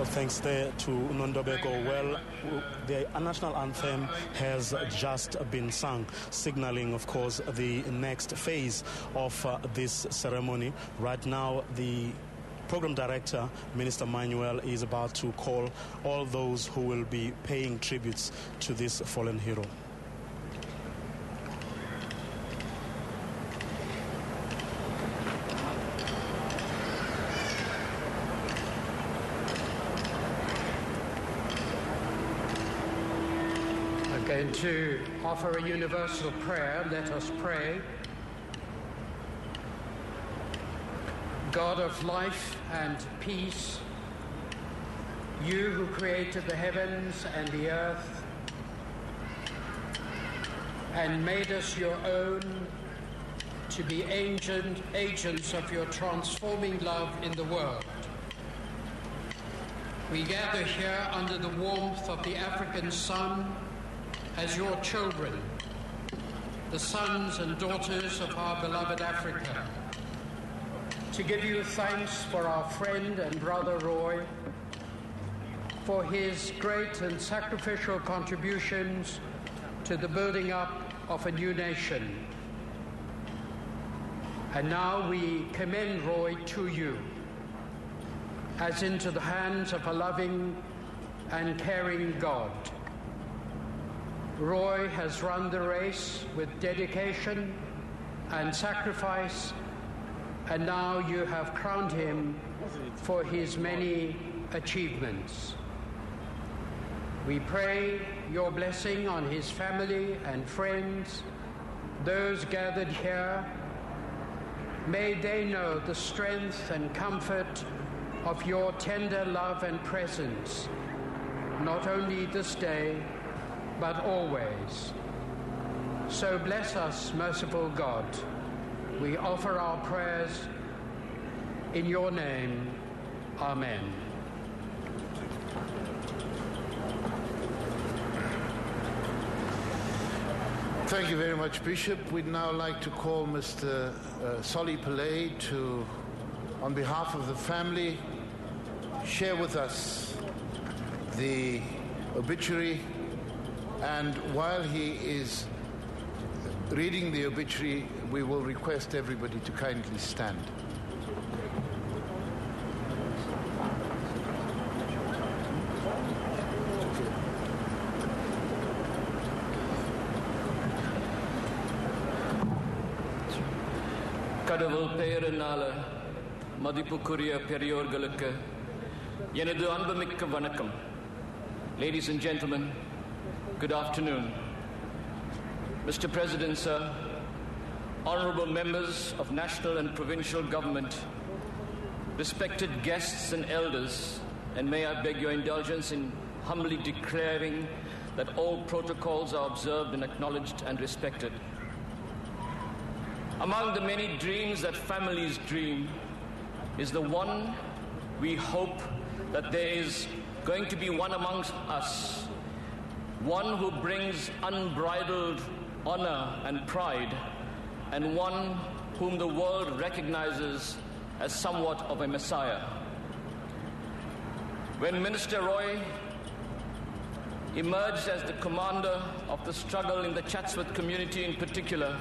Thanks there to Nondobeko. Well, the national anthem has just been sung, signaling, of course, the next phase of this ceremony. Right now, the Program Director, Minister Manuel, is about to call all those who will be paying tributes to this fallen hero. I'm going to offer a universal prayer. Let us pray. God of life and peace, you who created the heavens and the earth and made us your own to be agents of your transforming love in the world. We gather here under the warmth of the African sun as your children, the sons and daughters of our beloved Africa, to give you thanks for our friend and brother Roy, for his great and sacrificial contributions to the building up of a new nation. And now we commend Roy to you, as into the hands of a loving and caring God. Roy has run the race with dedication and sacrifice, and now you have crowned him for his many achievements. We pray your blessing on his family and friends, those gathered here. May they know the strength and comfort of your tender love and presence, not only this day, but always. So bless us, merciful God. We offer our prayers in your name. Amen. Thank you very much, Bishop. We'd now like to call Mr. Solly Pillay to, on behalf of the family, share with us the obituary. And while he is reading the obituary, we will request everybody to kindly stand. கடவுள் பெயரினால மதிப்புக்குரிய பெரியோர்களுக்கு எனது அன்புமிக்க வணக்கம். Ladies and gentlemen, good afternoon. Mr. President, sir, honorable members of national and provincial government, respected guests and elders, and may I beg your indulgence in humbly declaring that all protocols are observed and acknowledged and respected. Among the many dreams that families dream is the one we hope that there is going to be one amongst us, one who brings unbridled honor and pride, and one whom the world recognizes as somewhat of a messiah. When Minister Roy emerged as the commander of the struggle in the Chatsworth community in particular,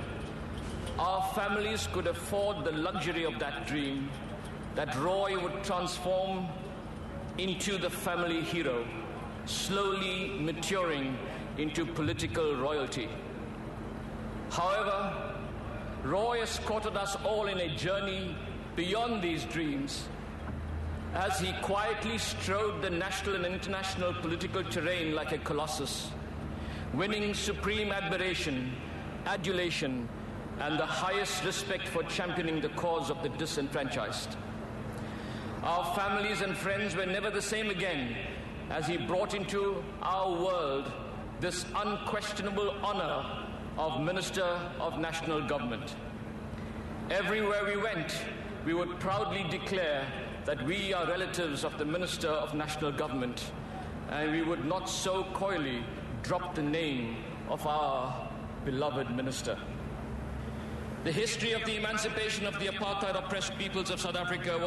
our families could afford the luxury of that dream, that Roy would transform into the family hero, slowly maturing into political royalty. However, Roy escorted us all in a journey beyond these dreams as he quietly strode the national and international political terrain like a colossus, winning supreme admiration, adulation, and the highest respect for championing the cause of the disenfranchised. Our families and friends were never the same again as he brought into our world this unquestionable honor of Minister of National Government. Everywhere we went, we would proudly declare that we are relatives of the Minister of National Government, and we would not so coyly drop the name of our beloved minister. The history of the emancipation of the apartheid-oppressed peoples of South Africa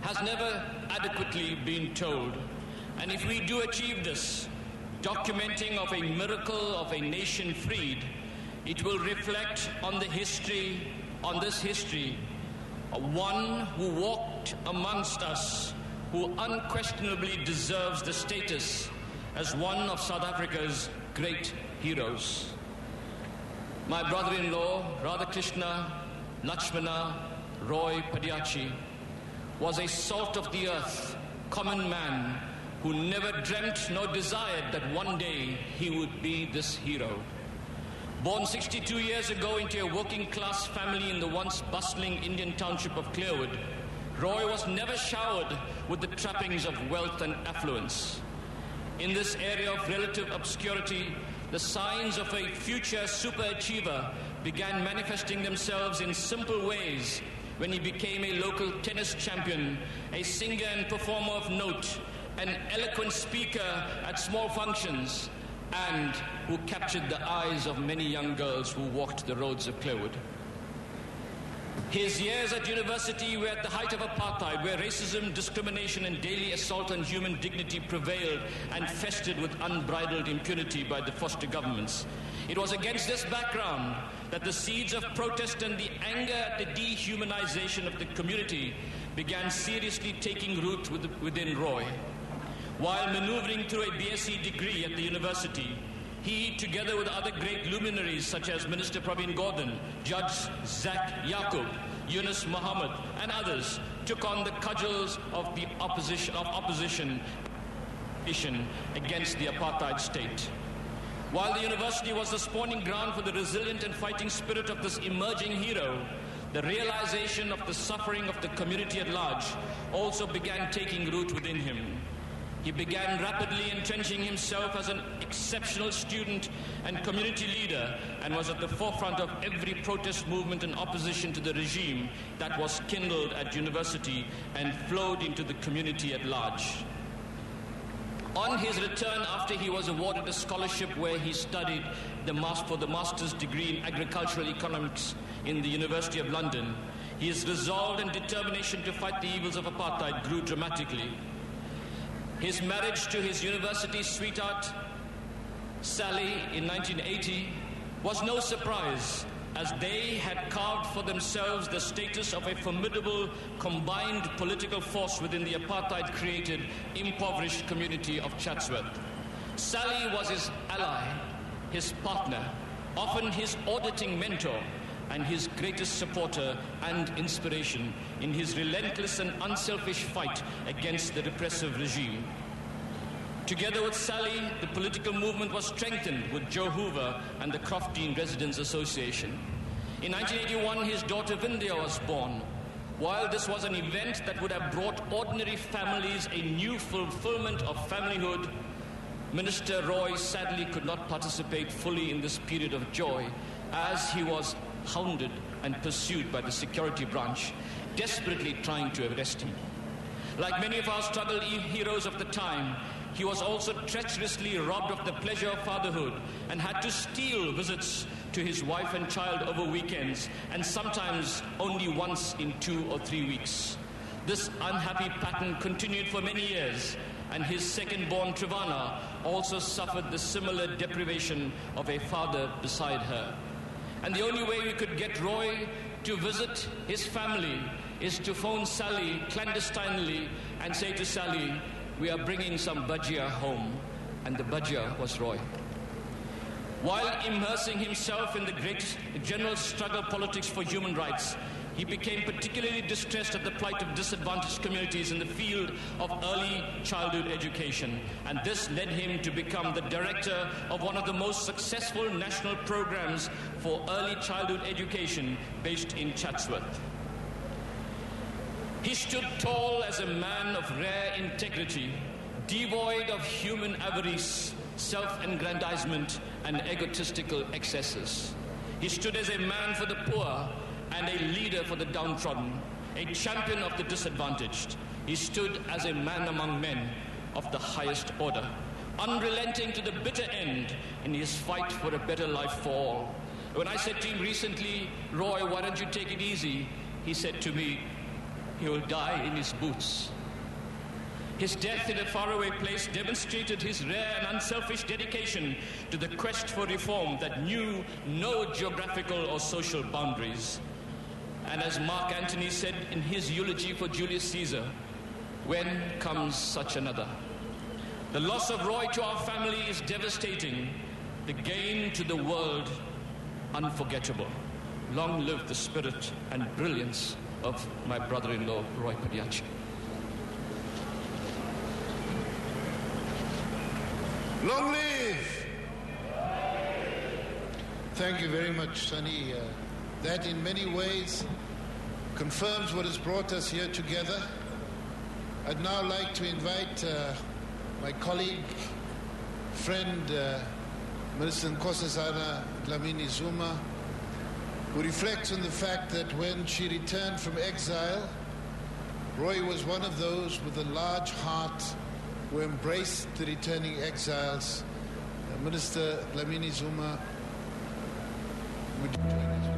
has never adequately been told, And if we do achieve this, documenting of a miracle of a nation freed, it will reflect on this history, of one who walked amongst us, who unquestionably deserves the status as one of South Africa's great heroes. My brother-in-law, Radhakrishna Lakshmana Roy Padayachie, was a salt of the earth, common man who never dreamt nor desired that one day he would be this hero. Born 62 years ago into a working-class family in the once bustling Indian township of Clearwood, Roy was never showered with the trappings of wealth and affluence. In this area of relative obscurity, the signs of a future superachiever began manifesting themselves in simple ways when he became a local tennis champion, a singer and performer of note, an eloquent speaker at small functions, and who captured the eyes of many young girls who walked the roads of Clearwood. His years at university were at the height of apartheid, where racism, discrimination, and daily assault on human dignity prevailed and festered with unbridled impunity by the Foster governments. It was against this background that the seeds of protest and the anger at the dehumanization of the community began seriously taking root within Roy. While maneuvering through a BSc degree at the university, he, together with other great luminaries such as Minister Pravin Gordhan, Judge Zak Yaqub, Yunus Muhammad, and others, took on the cudgels of the opposition against the apartheid state. While the university was the spawning ground for the resilient and fighting spirit of this emerging hero, the realization of the suffering of the community at large also began taking root within him. He began rapidly entrenching himself as an exceptional student and community leader, and was at the forefront of every protest movement in opposition to the regime that was kindled at university and flowed into the community at large. On his return, after he was awarded a scholarship where he studied for the master's degree in agricultural economics in the University of London, his resolve and determination to fight the evils of apartheid grew dramatically. His marriage to his university sweetheart, Sally, in 1980, was no surprise, as they had carved for themselves the status of a formidable combined political force within the apartheid-created, impoverished community of Chatsworth. Sally was his ally, his partner, often his auditing mentor, and his greatest supporter and inspiration in his relentless and unselfish fight against the repressive regime. Together with Sally, the political movement was strengthened with Joe Hoover and the Crofton Residents Association. In 1981, his daughter Vindhya was born. While this was an event that would have brought ordinary families a new fulfillment of familyhood, Minister Roy sadly could not participate fully in this period of joy, as he was hounded and pursued by the security branch, desperately trying to arrest him. Like many of our struggle heroes of the time, he was also treacherously robbed of the pleasure of fatherhood and had to steal visits to his wife and child over weekends, and sometimes only once in 2 or 3 weeks. This unhappy pattern continued for many years, and his second-born Trivana also suffered the similar deprivation of a father beside her. And the only way we could get Roy to visit his family is to phone Sally clandestinely and say to Sally, "We are bringing some bhajia home." And the bhajia was Roy. While immersing himself in the great general struggle politics for human rights, he became particularly distressed at the plight of disadvantaged communities in the field of early childhood education, and this led him to become the director of one of the most successful national programs for early childhood education based in Chatsworth. He stood tall as a man of rare integrity, devoid of human avarice, self-aggrandizement, and egotistical excesses. He stood as a man for the poor and a leader for the downtrodden, a champion of the disadvantaged. He stood as a man among men of the highest order, unrelenting to the bitter end in his fight for a better life for all. When I said to him recently, "Roy, why don't you take it easy?" he said to me, "He will die in his boots." His death in a faraway place demonstrated his rare and unselfish dedication to the quest for reform that knew no geographical or social boundaries. And as Mark Antony said in his eulogy for Julius Caesar, when comes such another? The loss of Roy to our family is devastating, the gain to the world unforgettable. Long live the spirit and brilliance of my brother-in-law, Roy Padayachie. Long live! Thank you very much, Sonny. That in many ways confirms what has brought us here together. I'd now like to invite my colleague, friend, Minister Nkosazana Zuma, who reflects on the fact that when she returned from exile, Roy was one of those with a large heart who embraced the returning exiles. Minister Zuma, would you join us?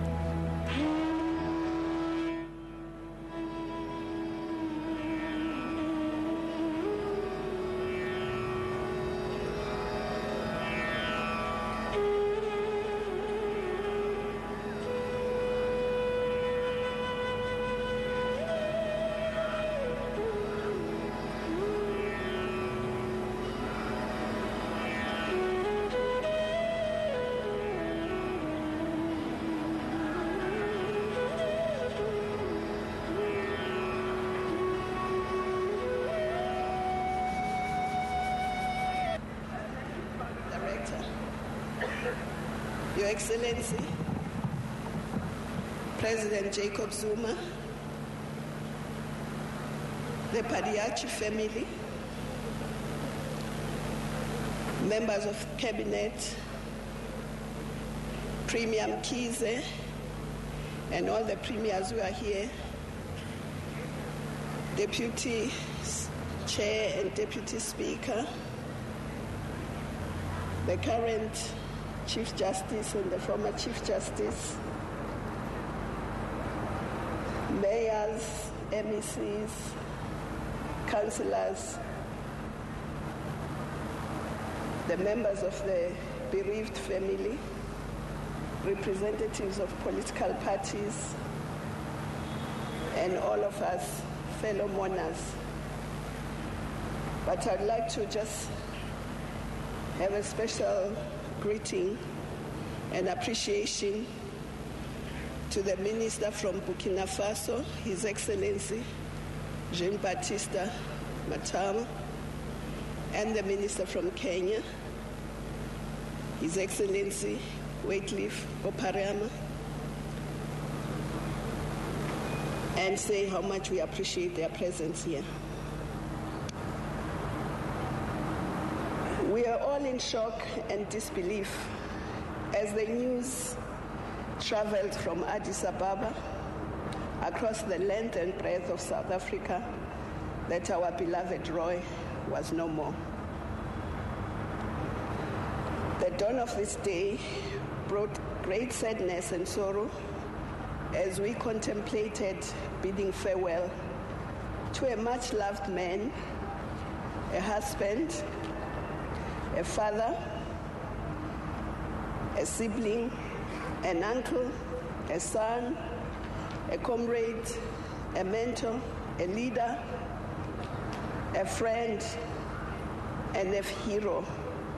Your Excellency, President Jacob Zuma, the Padayachie family, members of Cabinet, Premier Mkhize, and all the premiers who are here, Deputy Chair and Deputy Speaker, the current Chief Justice and the former Chief Justice, mayors, MECs, councillors, the members of the bereaved family, representatives of political parties, and all of us fellow mourners. But I'd like to just have a special greeting and appreciation to the Minister from Burkina Faso, His Excellency Jean-Baptiste Matama, and the Minister from Kenya, His Excellency Wycliffe Oparama, and say how much we appreciate their presence here. We are all in shock and disbelief as the news traveled from Addis Ababa across the length and breadth of South Africa that our beloved Roy was no more. The dawn of this day brought great sadness and sorrow as we contemplated bidding farewell to a much-loved man, a husband, a father, a sibling, an uncle, a son, a comrade, a mentor, a leader, a friend, and a hero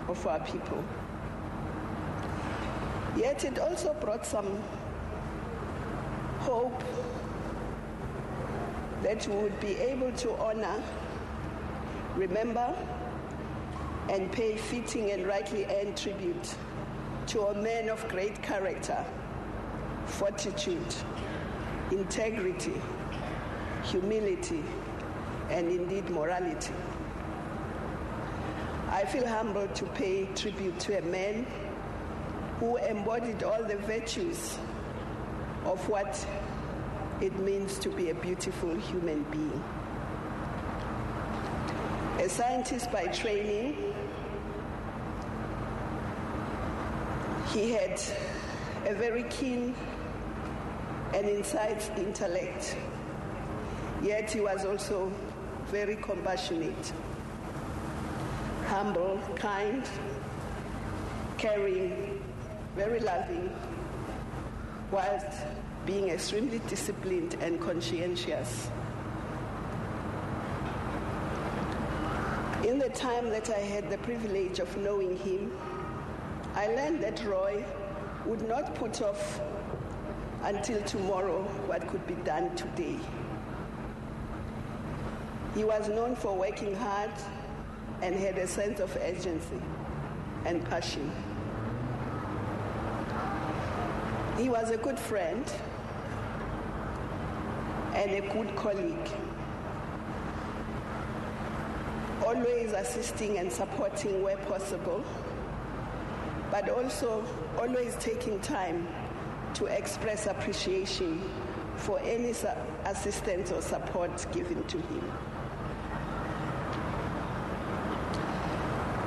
of our people. Yet it also brought some hope that we would be able to honor, remember, and pay fitting and rightly earned tribute to a man of great character, fortitude, integrity, humility, and indeed morality. I feel humbled to pay tribute to a man who embodied all the virtues of what it means to be a beautiful human being. A scientist by training, he had a very keen and insightful intellect, yet he was also very compassionate, humble, kind, caring, very loving, whilst being extremely disciplined and conscientious. In the time that I had the privilege of knowing him, I learned that Roy would not put off until tomorrow what could be done today. He was known for working hard and had a sense of urgency and passion. He was a good friend and a good colleague, always assisting and supporting where possible, but also always taking time to express appreciation for any assistance or support given to him.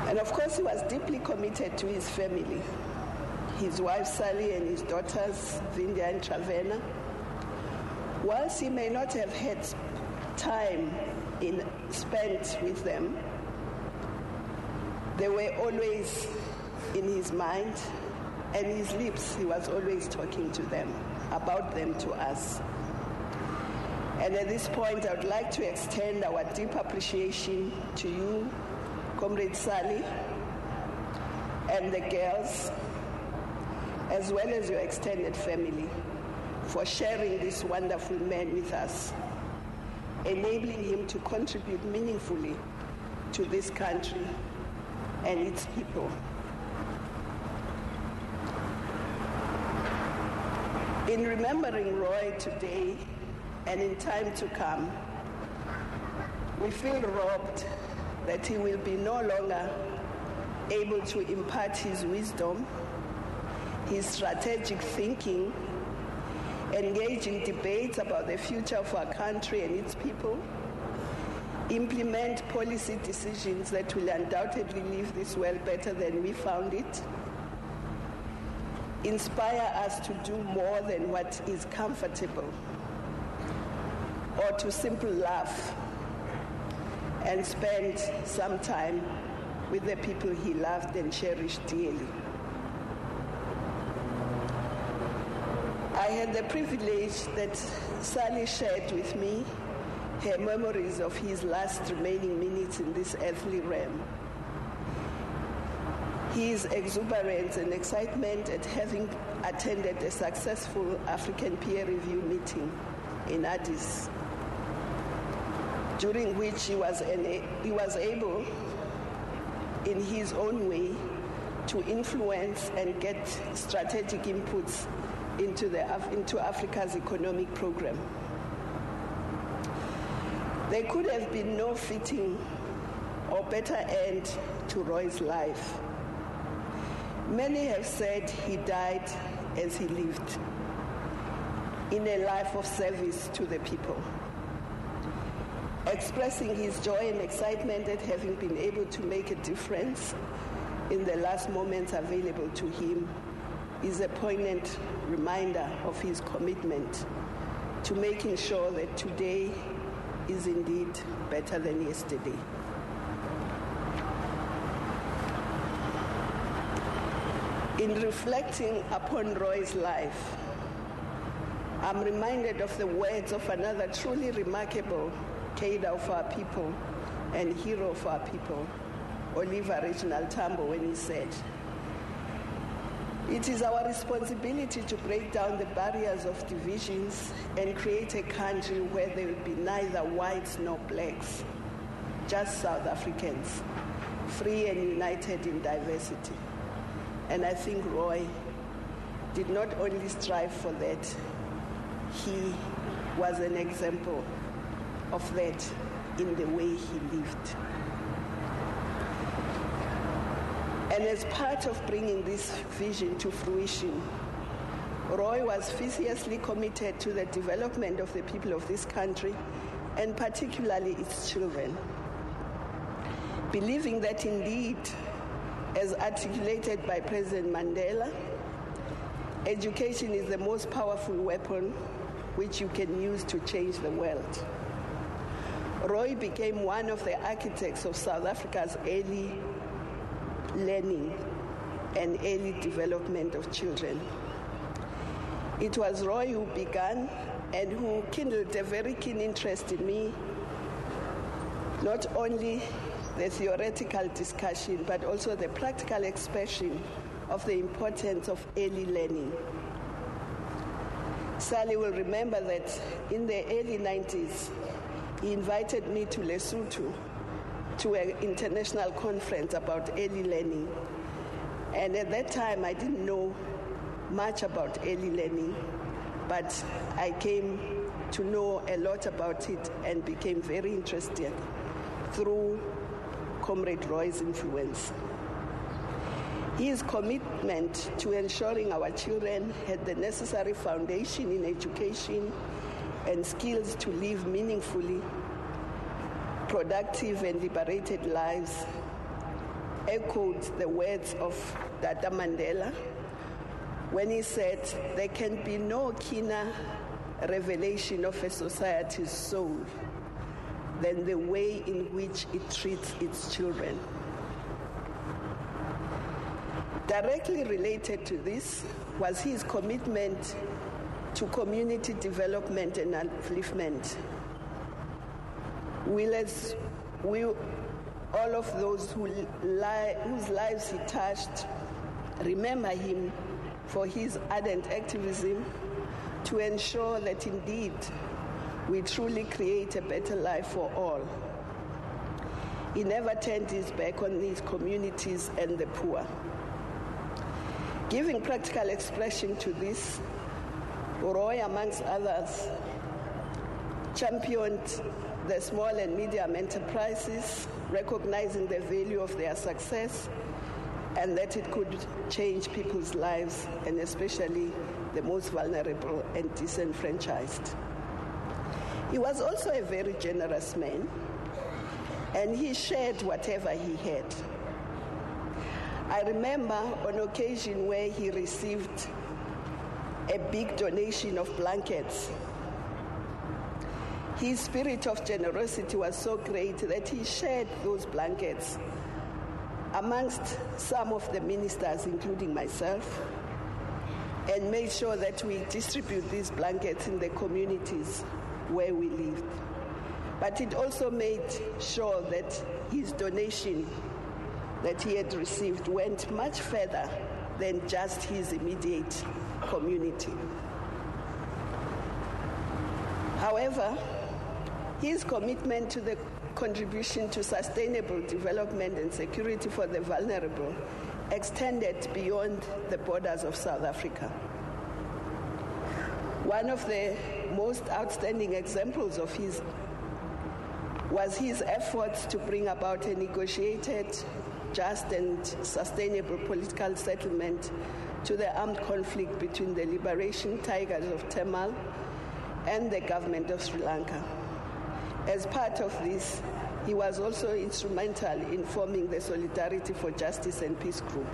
And of course, he was deeply committed to his family, his wife Sally and his daughters Vindia and Travena. Whilst he may not have had time spent with them, they were always in his mind and his lips. He was always talking to them, about them to us. And at this point, I would like to extend our deep appreciation to you, Comrade Sally, and the girls, as well as your extended family, for sharing this wonderful man with us, enabling him to contribute meaningfully to this country and its people. In remembering Roy today and in time to come, we feel robbed that he will be no longer able to impart his wisdom, his strategic thinking, engage in debates about the future of our country and its people, implement policy decisions that will undoubtedly leave this world better than we found it, inspire us to do more than what is comfortable, or to simply laugh and spend some time with the people he loved and cherished dearly. I had the privilege that Sally shared with me her memories of his last remaining minutes in this earthly realm. His exuberance and excitement at having attended a successful African peer review meeting in Addis, during which he was able, in his own way, to influence and get strategic inputs into Africa's economic program. There could have been no fitting or better end to Roy's life. Many have said he died as he lived, in a life of service to the people. Expressing his joy and excitement at having been able to make a difference in the last moments available to him is a poignant reminder of his commitment to making sure that today is indeed better than yesterday. In reflecting upon Roy's life, I'm reminded of the words of another truly remarkable cadre of our people and hero of our people, Oliver Reginald Tambo, when he said, "It is our responsibility to break down the barriers of divisions and create a country where there will be neither whites nor blacks, just South Africans, free and united in diversity." And I think Roy did not only strive for that, he was an example of that in the way he lived. And as part of bringing this vision to fruition, Roy was fiercely committed to the development of the people of this country, and particularly its children, believing that indeed, as articulated by President Mandela, education is the most powerful weapon which you can use to change the world. Roy became one of the architects of South Africa's early learning and early development of children. It was Roy who began and who kindled a very keen interest in me, not only the theoretical discussion, but also the practical expression of the importance of early learning. Sally will remember that in the early 90s, he invited me to Lesotho to an international conference about early learning. And at that time, I didn't know much about early learning, but I came to know a lot about it and became very interested through Comrade Roy's influence. His commitment to ensuring our children had the necessary foundation in education and skills to live meaningfully, productive and liberated lives echoed the words of Tata Mandela when he said, "There can be no keener revelation of a society's soul than the way in which it treats its children." Directly related to this was his commitment to community development and upliftment. All of those whose lives he touched remember him for his ardent activism to ensure that indeed we truly create a better life for all. He never turned his back on these communities and the poor. Giving practical expression to this, Roy, amongst others, championed the small and medium enterprises, recognizing the value of their success and that it could change people's lives, and especially the most vulnerable and disenfranchised. He was also a very generous man, and he shared whatever he had. I remember on occasion where he received a big donation of blankets. His spirit of generosity was so great that he shared those blankets amongst some of the ministers, including myself, and made sure that we distribute these blankets in the communities where we lived. But it also made sure that his donation that he had received went much further than just his immediate community. However, his commitment to the contribution to sustainable development and security for the vulnerable extended beyond the borders of South Africa. One of the most outstanding examples of his was his efforts to bring about a negotiated, just and sustainable political settlement to the armed conflict between the Liberation Tigers of Tamil and the government of Sri Lanka. As part of this, he was also instrumental in forming the Solidarity for Justice and Peace Group,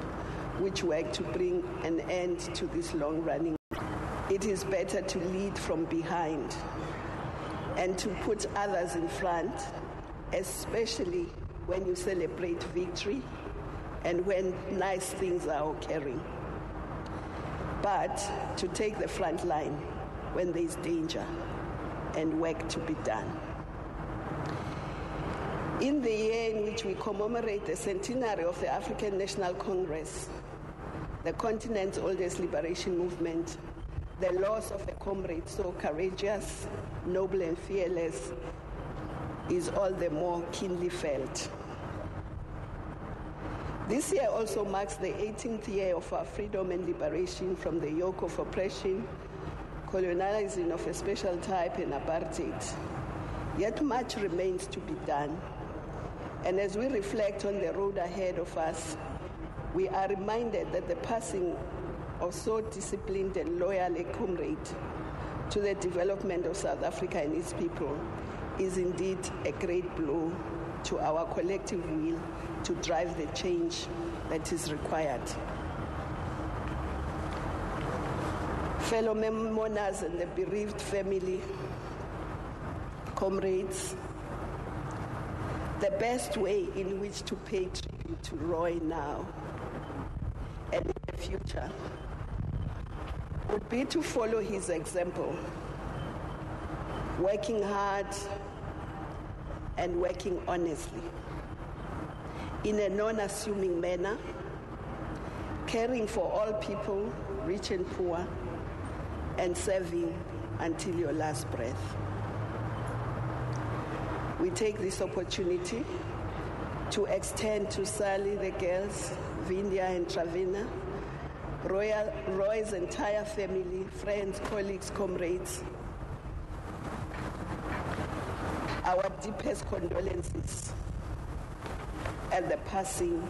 which worked to bring an end to this long-running. It is better to lead from behind and to put others in front, especially when you celebrate victory and when nice things are occurring. But to take the front line when there is danger and work to be done. In the year in which we commemorate the centenary of the African National Congress, the continent's oldest liberation movement, the loss of a comrade so courageous, noble, and fearless is all the more keenly felt. This year also marks the 18th year of our freedom and liberation from the yoke of oppression, colonialism of a special type, and apartheid. Yet much remains to be done. And as we reflect on the road ahead of us, we are reminded that the passing of so disciplined and loyal a comrade to the development of South Africa and its people is indeed a great blow to our collective will to drive the change that is required. Fellow mourners and the bereaved family, comrades, The best way in which to pay tribute to Roy now and in the future would be to follow his example, working hard and working honestly, in a non-assuming manner, caring for all people, rich and poor, and serving until your last breath. We take this opportunity to extend to Sally, the girls, Vindia and Travina, Roy's entire family, friends, colleagues, comrades, our deepest condolences at the passing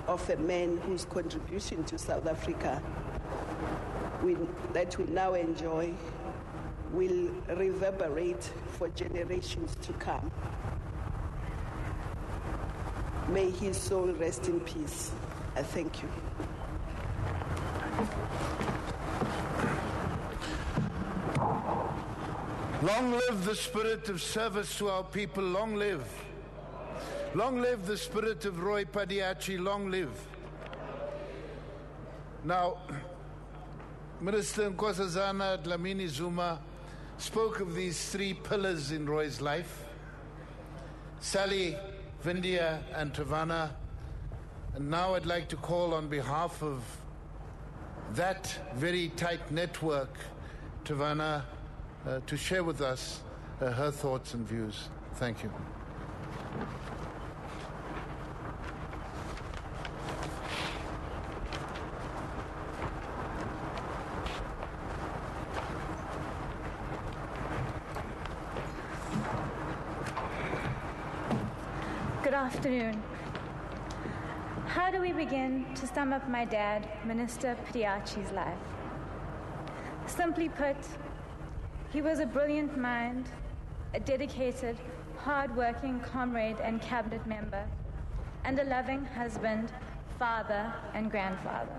of a man whose contribution to South Africa that we now enjoy will reverberate for generations to come. May his soul rest in peace. I thank you. Long live the spirit of service to our people. Long live. Long live the spirit of Roy Padayachie. Long live. Now, Minister Nkosazana Zuma spoke of these three pillars in Roy's life: Sally, Vindia, and Travana. And now I'd like to call on behalf of that very tight network, Travana, to share with us her thoughts and views. Thank you. Good afternoon. How do we begin to sum up my dad, Minister Padayachie's life? Simply put, he was a brilliant mind, a dedicated, hard-working comrade and cabinet member, and a loving husband, father, and grandfather.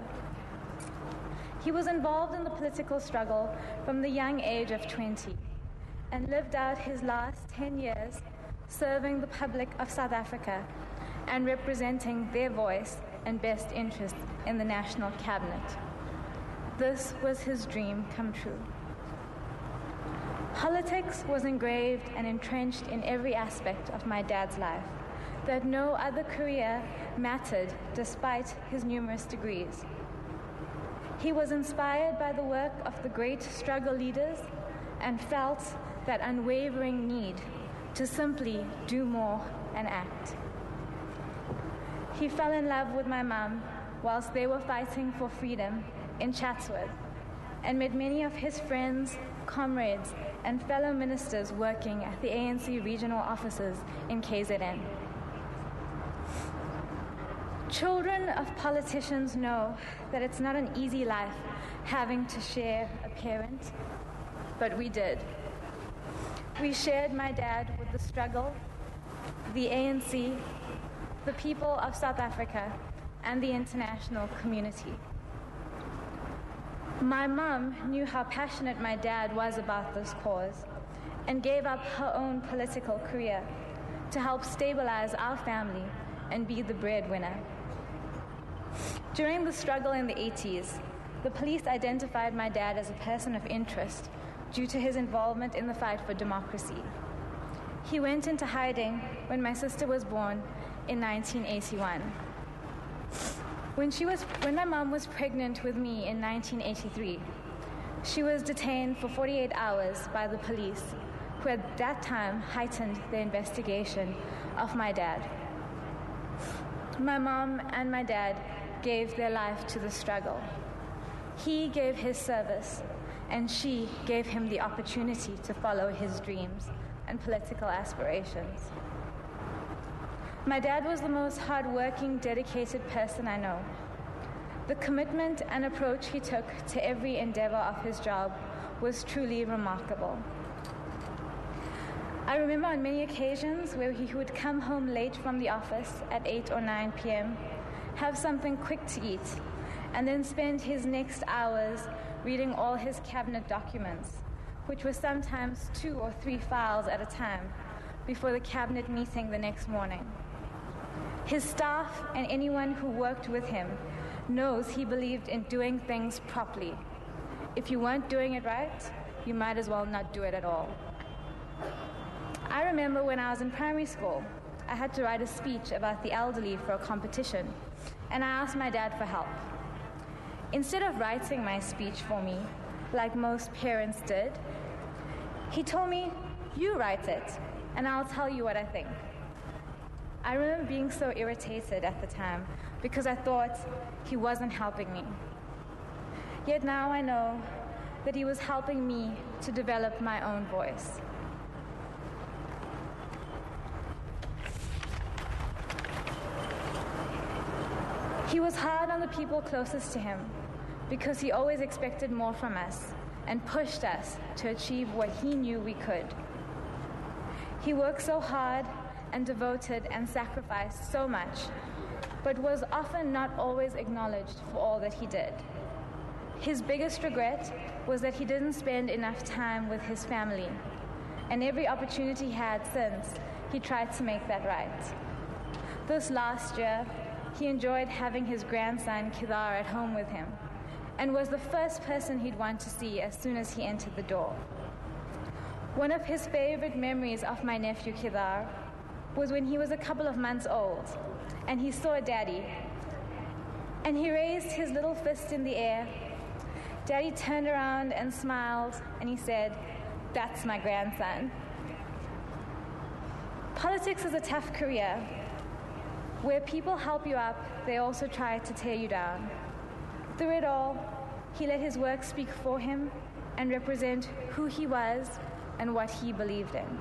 He was involved in the political struggle from the young age of 20 and lived out his last 10 years serving the public of South Africa and representing their voice and best interests in the national cabinet. This was his dream come true. Politics was engraved and entrenched in every aspect of my dad's life, that no other career mattered despite his numerous degrees. He was inspired by the work of the great struggle leaders and felt that unwavering need to simply do more and act. He fell in love with my mum whilst they were fighting for freedom in Chatsworth and met many of his friends, comrades, and fellow ministers working at the ANC regional offices in KZN. Children of politicians know that it's not an easy life having to share a parent, but we did. We shared my dad with the struggle, the ANC, the people of South Africa, and the international community. My mum knew how passionate my dad was about this cause and gave up her own political career to help stabilize our family and be the breadwinner. During the struggle in the 80s, the police identified my dad as a person of interest due to his involvement in the fight for democracy. He went into hiding when my sister was born in 1981. When my mom was pregnant with me in 1983, she was detained for 48 hours by the police, who at that time heightened the investigation of my dad. My mom and my dad gave their life to the struggle. He gave his service, and she gave him the opportunity to follow his dreams and political aspirations. My dad was the most hardworking, dedicated person I know. The commitment and approach he took to every endeavor of his job was truly remarkable. I remember on many occasions where he would come home late from the office at 8 or 9 p.m., have something quick to eat, and then spend his next hours reading all his cabinet documents, which were sometimes 2 or 3 files at a time, before the cabinet meeting the next morning. His staff and anyone who worked with him knows he believed in doing things properly. If you weren't doing it right, you might as well not do it at all. I remember when I was in primary school, I had to write a speech about the elderly for a competition, and I asked my dad for help. Instead of writing my speech for me, like most parents did, he told me, "You write it, and I'll tell you what I think." I remember being so irritated at the time because I thought he wasn't helping me. Yet now I know that he was helping me to develop my own voice. He was hard on the people closest to him because he always expected more from us and pushed us to achieve what he knew we could. He worked so hard and devoted and sacrificed so much, but was often not always acknowledged for all that he did. His biggest regret was that he didn't spend enough time with his family, and every opportunity he had since, he tried to make that right. This last year, he enjoyed having his grandson Kedar at home with him, and was the first person he'd want to see as soon as he entered the door. One of his favorite memories of my nephew Kedar was when he was a couple of months old, and he saw Daddy, and he raised his little fist in the air. Daddy turned around and smiled, and he said, "That's my grandson." Politics is a tough career. Where people help you up, they also try to tear you down. Through it all, he let his work speak for him and represent who he was and what he believed in.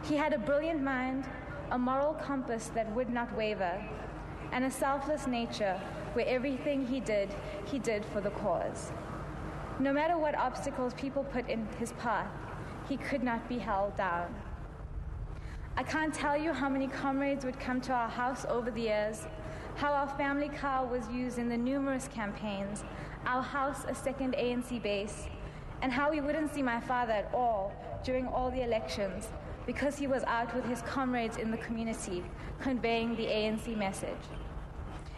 He had a brilliant mind, a moral compass that would not waver, and a selfless nature where everything he did for the cause. No matter what obstacles people put in his path, he could not be held down. I can't tell you how many comrades would come to our house over the years, how our family car was used in the numerous campaigns, our house a second ANC base, and how we wouldn't see my father at all during all the elections because he was out with his comrades in the community conveying the ANC message.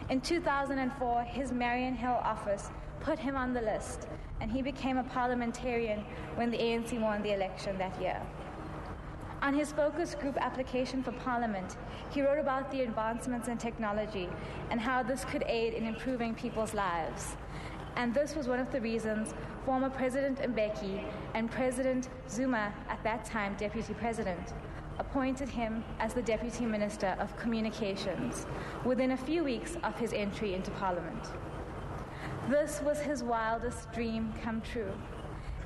In 2004, his Marion Hill office put him on the list, and he became a parliamentarian when the ANC won the election that year. On his focus group application for Parliament, he wrote about the advancements in technology and how this could aid in improving people's lives. And this was one of the reasons former President Mbeki and President Zuma, at that time Deputy President, appointed him as the Deputy Minister of Communications within a few weeks of his entry into Parliament. This was his wildest dream come true,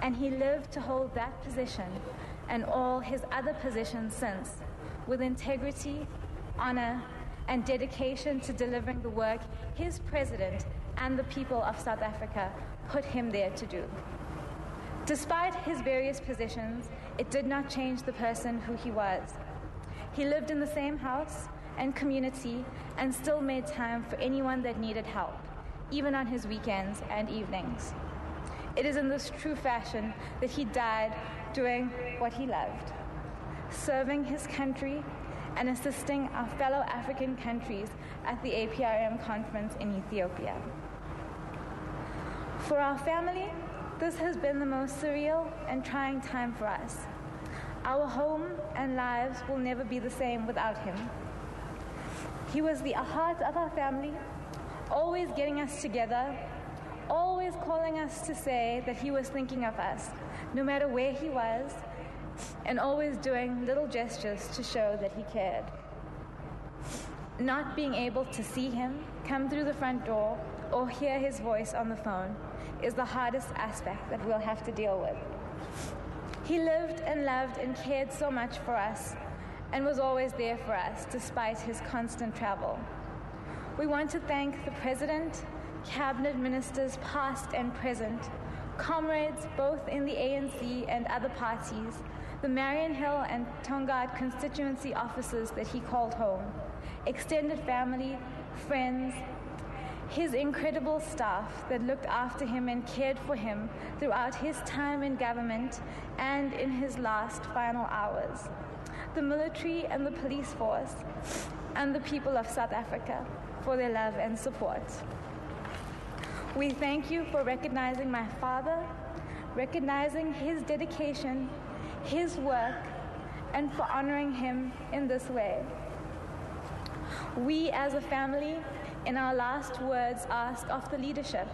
and he lived to hold that position and all his other positions since, with integrity, honor, and dedication to delivering the work his president and the people of South Africa put him there to do. Despite his various positions, it did not change the person who he was. He lived in the same house and community and still made time for anyone that needed help, even on his weekends and evenings. It is in this true fashion that he died doing what he loved, serving his country and assisting our fellow African countries at the APRM conference in Ethiopia. For our family, this has been the most surreal and trying time for us. Our home and lives will never be the same without him. He was the heart of our family, always getting us together, always calling us to say that he was thinking of us, no matter where he was, and always doing little gestures to show that he cared. Not being able to see him come through the front door or hear his voice on the phone is the hardest aspect that we'll have to deal with. He lived and loved and cared so much for us and was always there for us despite his constant travel. We want to thank the President, cabinet ministers past and present, comrades both in the ANC and other parties, the Marion Hill and Tongad constituency offices that he called home, extended family, friends, his incredible staff that looked after him and cared for him throughout his time in government and in his last final hours, the military and the police force, and the people of South Africa for their love and support. We thank you for recognizing my father, recognizing his dedication, his work, and for honoring him in this way. We as a family, in our last words, ask of the leadership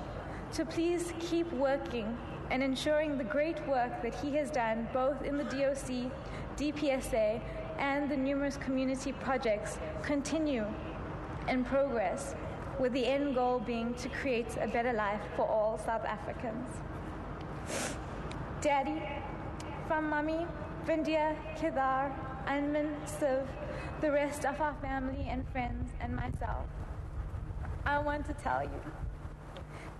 to please keep working and ensuring the great work that he has done both in the DOC, DPSA, and the numerous community projects continue in progress, with the end goal being to create a better life for all South Africans. Daddy, from Mummy, Vindhya, Kedar, Anman, Siv, the rest of our family and friends, and myself, I want to tell you,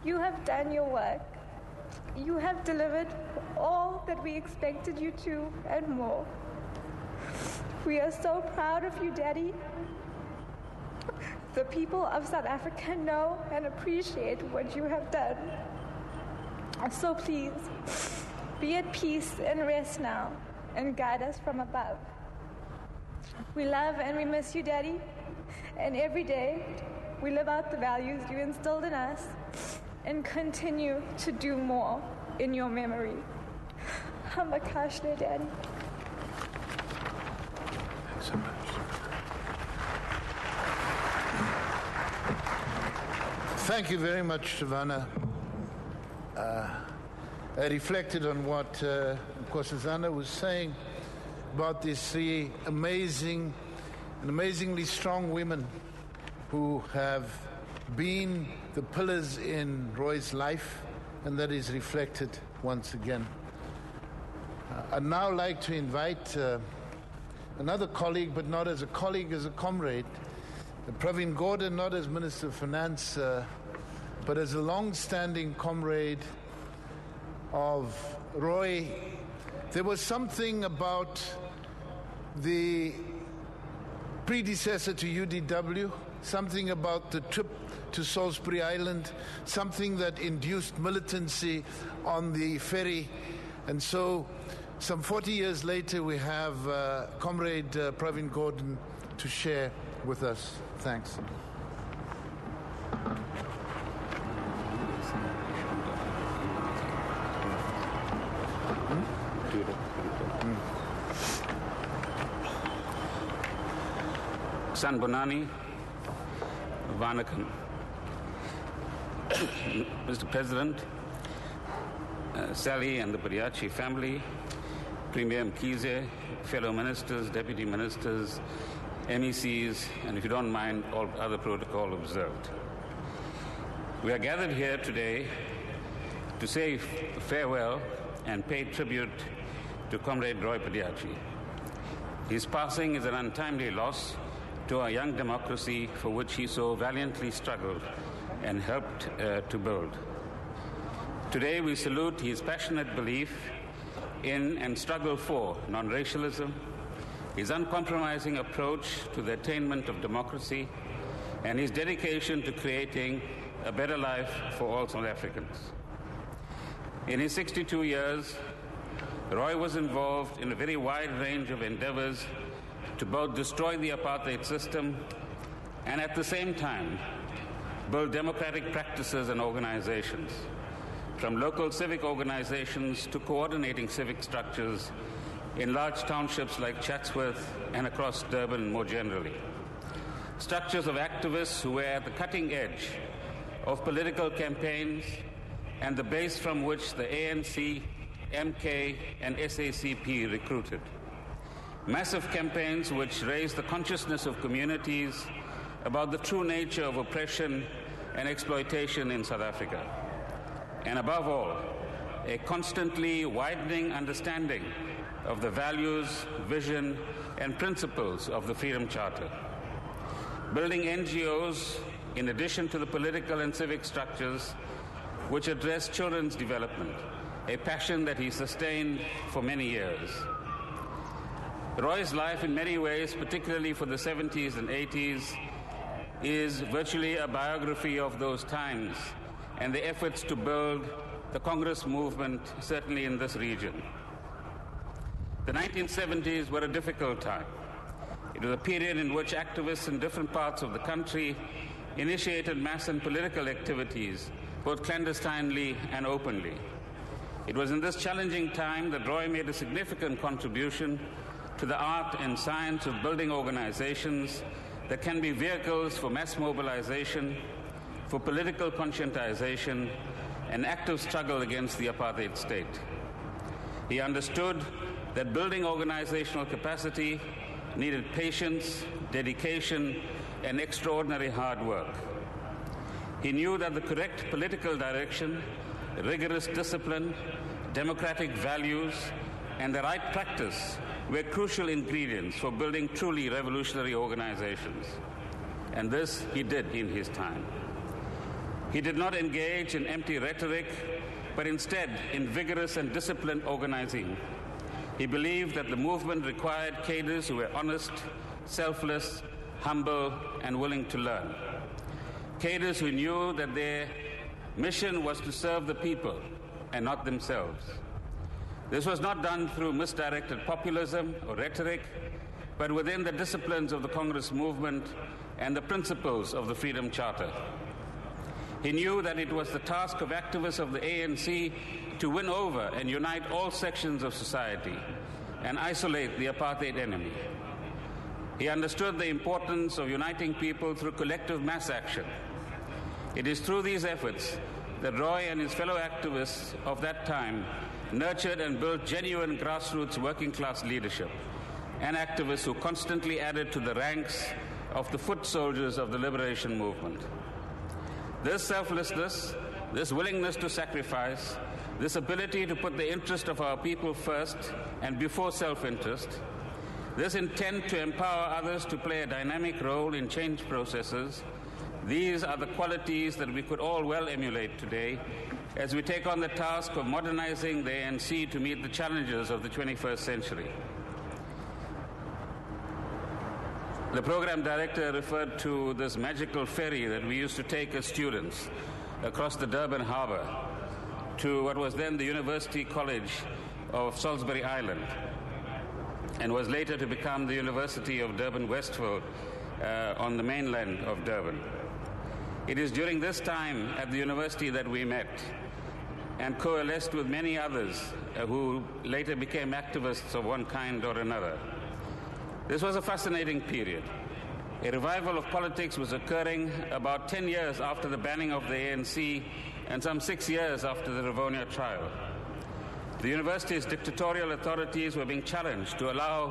you have done your work. You have delivered all that we expected you to and more. We are so proud of you, Daddy. The people of South Africa know and appreciate what you have done. So please, be at peace and rest now, and guide us from above. We love and we miss you, Daddy, and every day we live out the values you instilled in us and continue to do more in your memory. Hamakashne, Daddy. Thanks so much. Thank you very much, Savannah. I reflected on what Nkosazana was saying about these three amazingly strong women who have been the pillars in Roy's life, and that is reflected once again. I'd now like to invite another colleague, but not as a colleague, as a comrade, Pravin Gordhan, not as Minister of Finance, but as a long-standing comrade of Roy. There was something about the predecessor to UDW, something about the trip to Salisbury Island, something that induced militancy on the ferry. And so some 40 years later, we have Comrade Pravin Gordhan to share with us. Thanks. Sanbonani, Vanakan. Mr. President, Sally and the Padayachie family, Premier Mkhize, fellow ministers, deputy ministers, MECs, and if you don't mind, all other protocol observed. We are gathered here today to say farewell and pay tribute to Comrade Roy Padayachie. His passing is an untimely loss to our young democracy for which he so valiantly struggled and helped to build. Today we salute his passionate belief in and struggle for non-racialism, his uncompromising approach to the attainment of democracy, and his dedication to creating a better life for all South Africans. In his 62 years, Roy was involved in a very wide range of endeavors to both destroy the apartheid system and at the same time build democratic practices and organizations, from local civic organizations to coordinating civic structures in large townships like Chatsworth and across Durban more generally. Structures of activists who were at the cutting edge of political campaigns and the base from which the ANC, MK, and SACP recruited. Massive campaigns which raised the consciousness of communities about the true nature of oppression and exploitation in South Africa. And above all, a constantly widening understanding of the values, vision, and principles of the Freedom Charter. Building NGOs in addition to the political and civic structures which address children's development, a passion that he sustained for many years. Roy's life in many ways, particularly for the 70s and 80s, is virtually a biography of those times and the efforts to build the Congress movement, certainly in this region. The 1970s were a difficult time. It was a period in which activists in different parts of the country initiated mass and political activities, both clandestinely and openly. It was in this challenging time that Roy made a significant contribution to the art and science of building organizations that can be vehicles for mass mobilization, for political conscientization, and active struggle against the apartheid state. He understood that building organizational capacity needed patience, dedication, and extraordinary hard work. He knew that the correct political direction, rigorous discipline, democratic values, and the right practice were crucial ingredients for building truly revolutionary organizations. And this he did in his time. He did not engage in empty rhetoric, but instead in vigorous and disciplined organizing. He believed that the movement required cadres who were honest, selfless, humble, and willing to learn. Cadres who knew that their mission was to serve the people and not themselves. This was not done through misdirected populism or rhetoric, but within the disciplines of the Congress movement and the principles of the Freedom Charter. He knew that it was the task of activists of the ANC to win over and unite all sections of society and isolate the apartheid enemy. He understood the importance of uniting people through collective mass action. It is through these efforts that Roy and his fellow activists of that time nurtured and built genuine grassroots working-class leadership and activists who constantly added to the ranks of the foot soldiers of the liberation movement. This selflessness, this willingness to sacrifice, this ability to put the interest of our people first and before self-interest, this intent to empower others to play a dynamic role in change processes, these are the qualities that we could all well emulate today as we take on the task of modernizing the ANC to meet the challenges of the 21st century. The program director referred to this magical ferry that we used to take as students across the Durban harbor to what was then the University College of Salisbury Island and was later to become the University of Durban-Westville on the mainland of Durban. It is during this time at the university that we met and coalesced with many others who later became activists of one kind or another. This was a fascinating period. A revival of politics was occurring about 10 years after the banning of the ANC and some 6 years after the Rivonia trial. The university's dictatorial authorities were being challenged to allow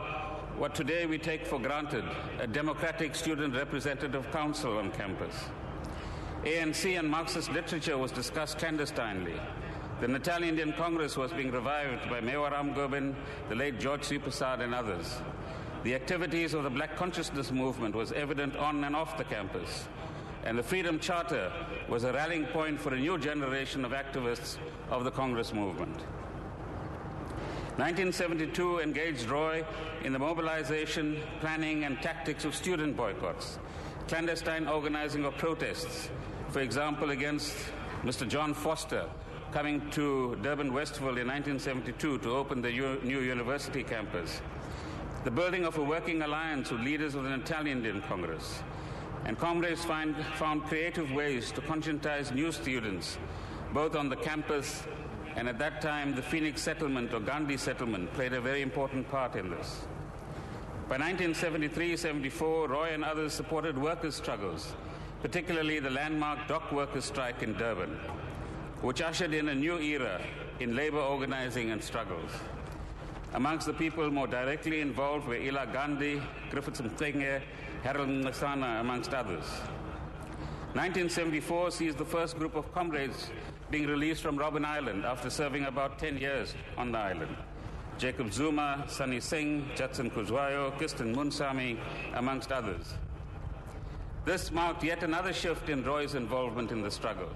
what today we take for granted, a democratic student representative council on campus. ANC and Marxist literature was discussed clandestinely. The Natal Indian Congress was being revived by Mewaram Gobind, the late George Sripasad, and others. The activities of the Black Consciousness movement was evident on and off the campus, and the Freedom Charter was a rallying point for a new generation of activists of the Congress movement. 1972 engaged Roy in the mobilization, planning, and tactics of student boycotts, clandestine organizing of protests, for example, against Mr. John Foster coming to Durban-Westville in 1972 to open the new university campus, the building of a working alliance with leaders of the Natal Indian Congress, and comrades found creative ways to conscientize new students, both on the campus and at that time the Phoenix settlement or Gandhi settlement played a very important part in this. By 1973-74, Roy and others supported workers' struggles, particularly the landmark dock workers' strike in Durban, which ushered in a new era in labor organizing and struggles. Amongst the people more directly involved were Ila Gandhi, Griffiths Mthenge, Harold Nkosazana, amongst others. 1974 sees the first group of comrades being released from Robben Island after serving about 10 years on the island. Jacob Zuma, Sunny Singh, Judson Kuzwayo, Kirsten Munsami, amongst others. This marked yet another shift in Roy's involvement in the struggle,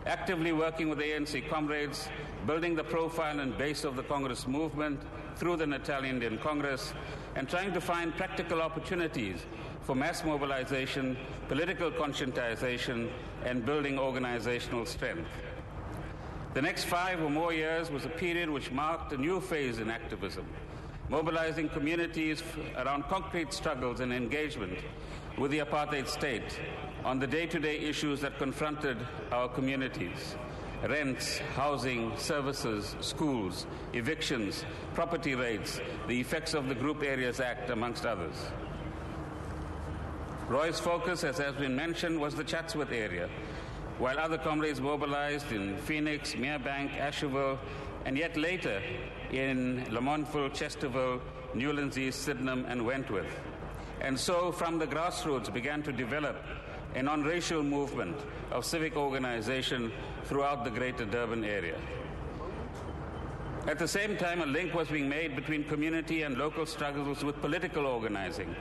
actively working with ANC comrades, building the profile and base of the Congress movement through the Natal Indian Congress, and trying to find practical opportunities for mass mobilization, political conscientization, and building organizational strength. The next 5 or more years was a period which marked a new phase in activism, mobilizing communities around concrete struggles and engagement with the apartheid state on the day-to-day issues that confronted our communities: rents, housing, services, schools, evictions, property rates, the effects of the Group Areas Act, amongst others. Roy's focus, as has been mentioned, was the Chatsworth area, while other comrades mobilized in Phoenix, Merebank, Asherville, and yet later in Lamontville, Chesterville, Newlands East, Sydenham, and Wentworth. And so, from the grassroots, began to develop a non-racial movement of civic organization throughout the greater Durban area. At the same time, a link was being made between community and local struggles with political organizing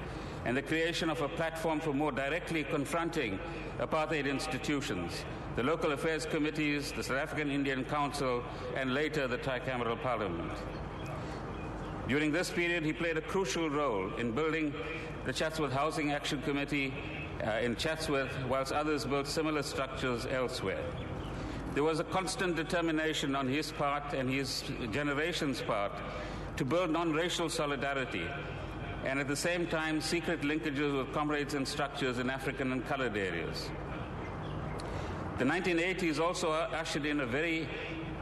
and the creation of a platform for more directly confronting apartheid institutions, the local affairs committees, the South African Indian Council, and later the tricameral parliament. During this period, he played a crucial role in building the Chatsworth Housing Action Committee in Chatsworth, whilst others built similar structures elsewhere. There was a constant determination on his part and his generation's part to build non-racial solidarity, and at the same time secret linkages with comrades and structures in African and colored areas. The 1980s also ushered in a very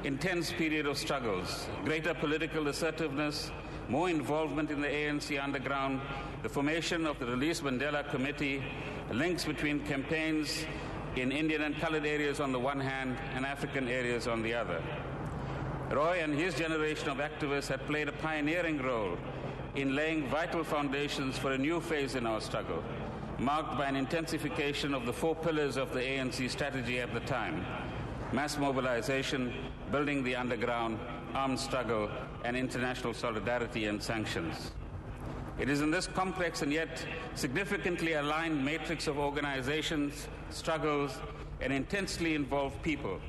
intense period of struggles, greater political assertiveness, more involvement in the ANC underground, the formation of the Release Mandela Committee, links between campaigns in Indian and colored areas on the one hand and African areas on the other. Roy and his generation of activists had played a pioneering role in laying vital foundations for a new phase in our struggle, marked by an intensification of the 4 pillars of the ANC strategy at the time: mass mobilization, building the underground, armed struggle, and international solidarity and sanctions. It is in this complex and yet significantly aligned matrix of organizations, struggles, and intensely involved people,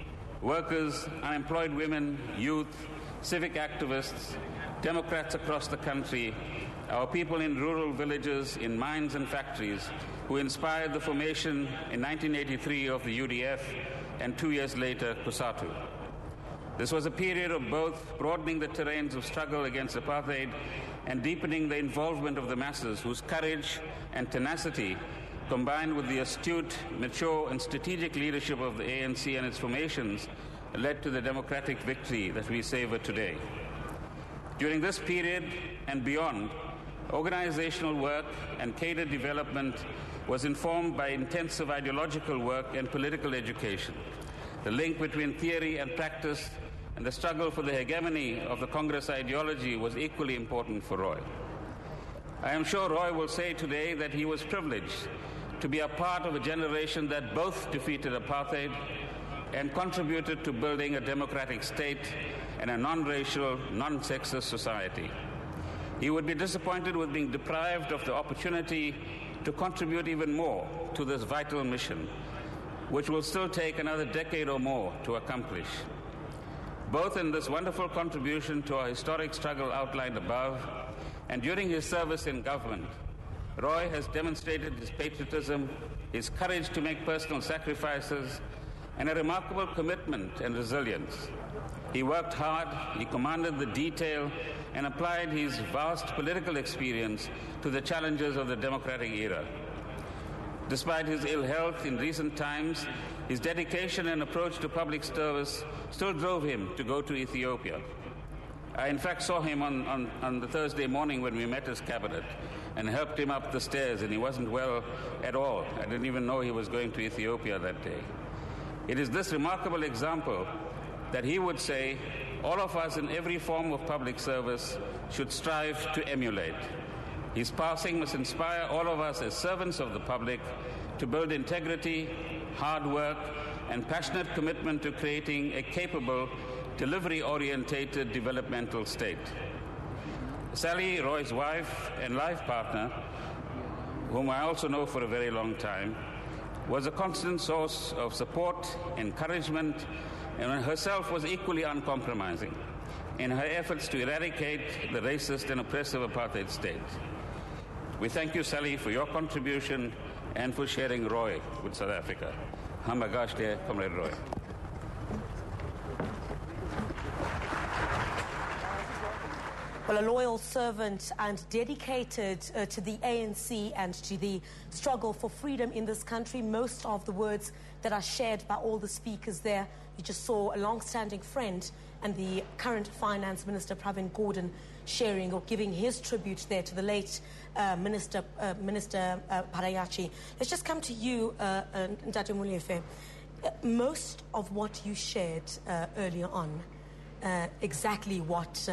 workers, unemployed women, youth, civic activists, Democrats across the country, our people in rural villages, in mines and factories, who inspired the formation in 1983 of the UDF and 2 years later, COSATU. This was a period of both broadening the terrains of struggle against apartheid and deepening the involvement of the masses, whose courage and tenacity, combined with the astute, mature, and strategic leadership of the ANC and its formations, led to the democratic victory that we savor today. During this period and beyond, organizational work and cadre development was informed by intensive ideological work and political education. The link between theory and practice and the struggle for the hegemony of the Congress ideology was equally important for Roy. I am sure Roy will say today that he was privileged to be a part of a generation that both defeated apartheid and contributed to building a democratic state and a non-racial, non-sexist society. He would be disappointed with being deprived of the opportunity to contribute even more to this vital mission, which will still take another decade or more to accomplish. Both in this wonderful contribution to our historic struggle outlined above and during his service in government, Roy has demonstrated his patriotism, his courage to make personal sacrifices, and a remarkable commitment and resilience. He worked hard, he commanded the detail, and applied his vast political experience to the challenges of the democratic era. Despite his ill health in recent times, his dedication and approach to public service still drove him to go to Ethiopia. I, in fact, saw him on the Thursday morning when we met his cabinet and helped him up the stairs, and he wasn't well at all. I didn't even know he was going to Ethiopia that day. It is this remarkable example that he would say all of us in every form of public service should strive to emulate. His passing must inspire all of us as servants of the public to build integrity, hard work, and passionate commitment to creating a capable, delivery-orientated developmental state. Sally, Roy's wife and life partner, whom I also know for a very long time, was a constant source of support, encouragement, and herself was equally uncompromising. in her efforts to eradicate the racist and oppressive apartheid state. We thank you, Sally, for your contribution and for sharing Roy with South Africa. Hamagashte, Comrade Roy. Well, a loyal servant and dedicated to the ANC and to the struggle for freedom in this country. Most of the words that are shared by all the speakers there. You just saw a long-standing friend and the current Finance Minister, Pravin Gordhan, sharing or giving his tribute there to the late Minister Padayachie. Let's just come to you, Ntate Molefe. Most of what you shared earlier on, exactly what...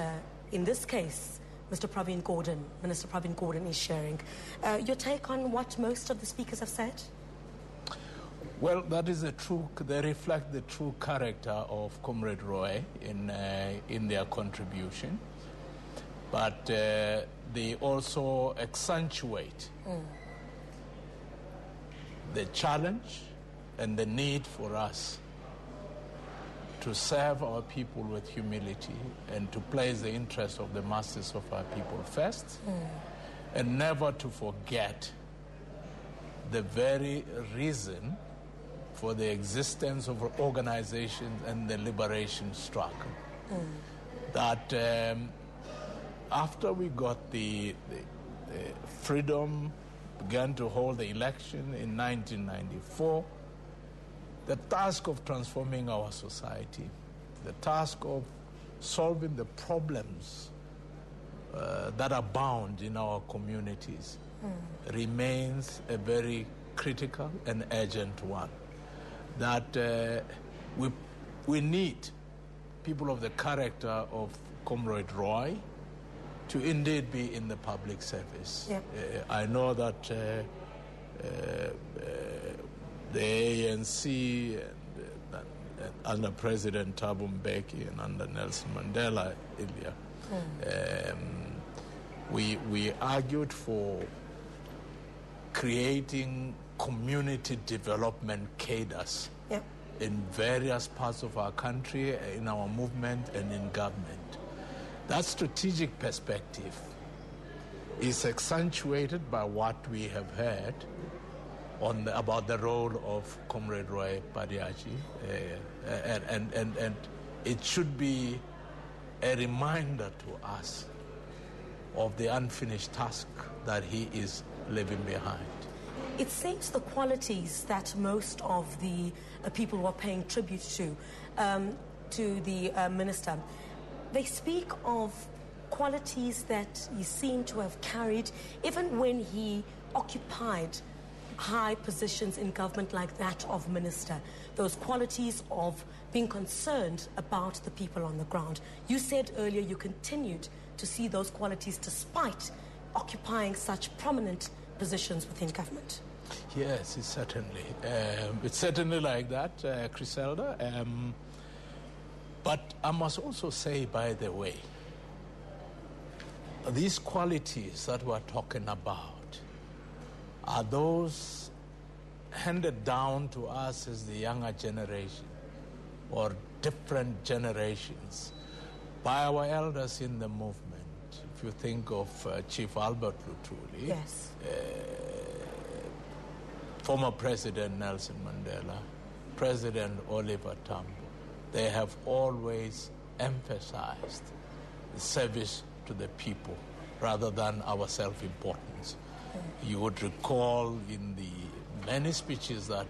in this case, Minister Pravin Gordhan is sharing. Your take on what most of the speakers have said? Well, that is they reflect the true character of Comrade Roy in their contribution. But they also accentuate the challenge and the need for us to serve our people with humility and to place the interests of the masses of our people first, and never to forget the very reason for the existence of organizations and the liberation struggle. That after we got the freedom, began to hold the election in 1994, the task of transforming our society, the task of solving the problems that abound in our communities remains a very critical and urgent one. That we need people of the character of Comrade Roy to indeed be in the public service. Yeah. I know that the ANC and under President Thabo Mbeki and under Nelson Mandela earlier, we argued for creating community development cadres in various parts of our country, in our movement and in government. That strategic perspective is accentuated by what we have heard about the role of Comrade Roy Padayachie, and it should be a reminder to us of the unfinished task that he is leaving behind. It seems the qualities that most of the people who are paying tribute to the minister, they speak of qualities that he seemed to have carried even when he occupied high positions in government like that of minister, those qualities of being concerned about the people on the ground. You said earlier you continued to see those qualities despite occupying such prominent positions within government. Yes, it's certainly like that, Criselda. But I must also say, by the way, these qualities that we're talking about are those handed down to us as the younger generation or different generations by our elders in the movement. If you think of Chief Albert Luthuli, yes, former President Nelson Mandela, President Oliver Tambo, they have always emphasized the service to the people rather than our self-importance. You would recall in the many speeches that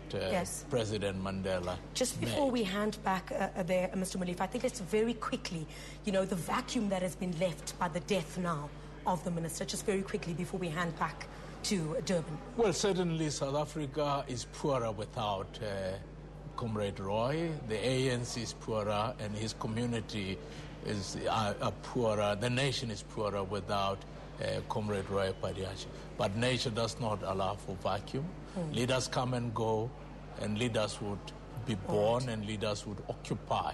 President Mandela Just before we hand back there, Mr. Molefe, I think let's very quickly, the vacuum that has been left by the death now of the minister, just very quickly before we hand back to Durban. Well, certainly South Africa is poorer without Comrade Roy. The ANC is poorer and his community is poorer. The nation is poorer without Comrade Roy Padayachie. But nature does not allow for vacuum. Leaders come and go, and leaders would be born, and leaders would occupy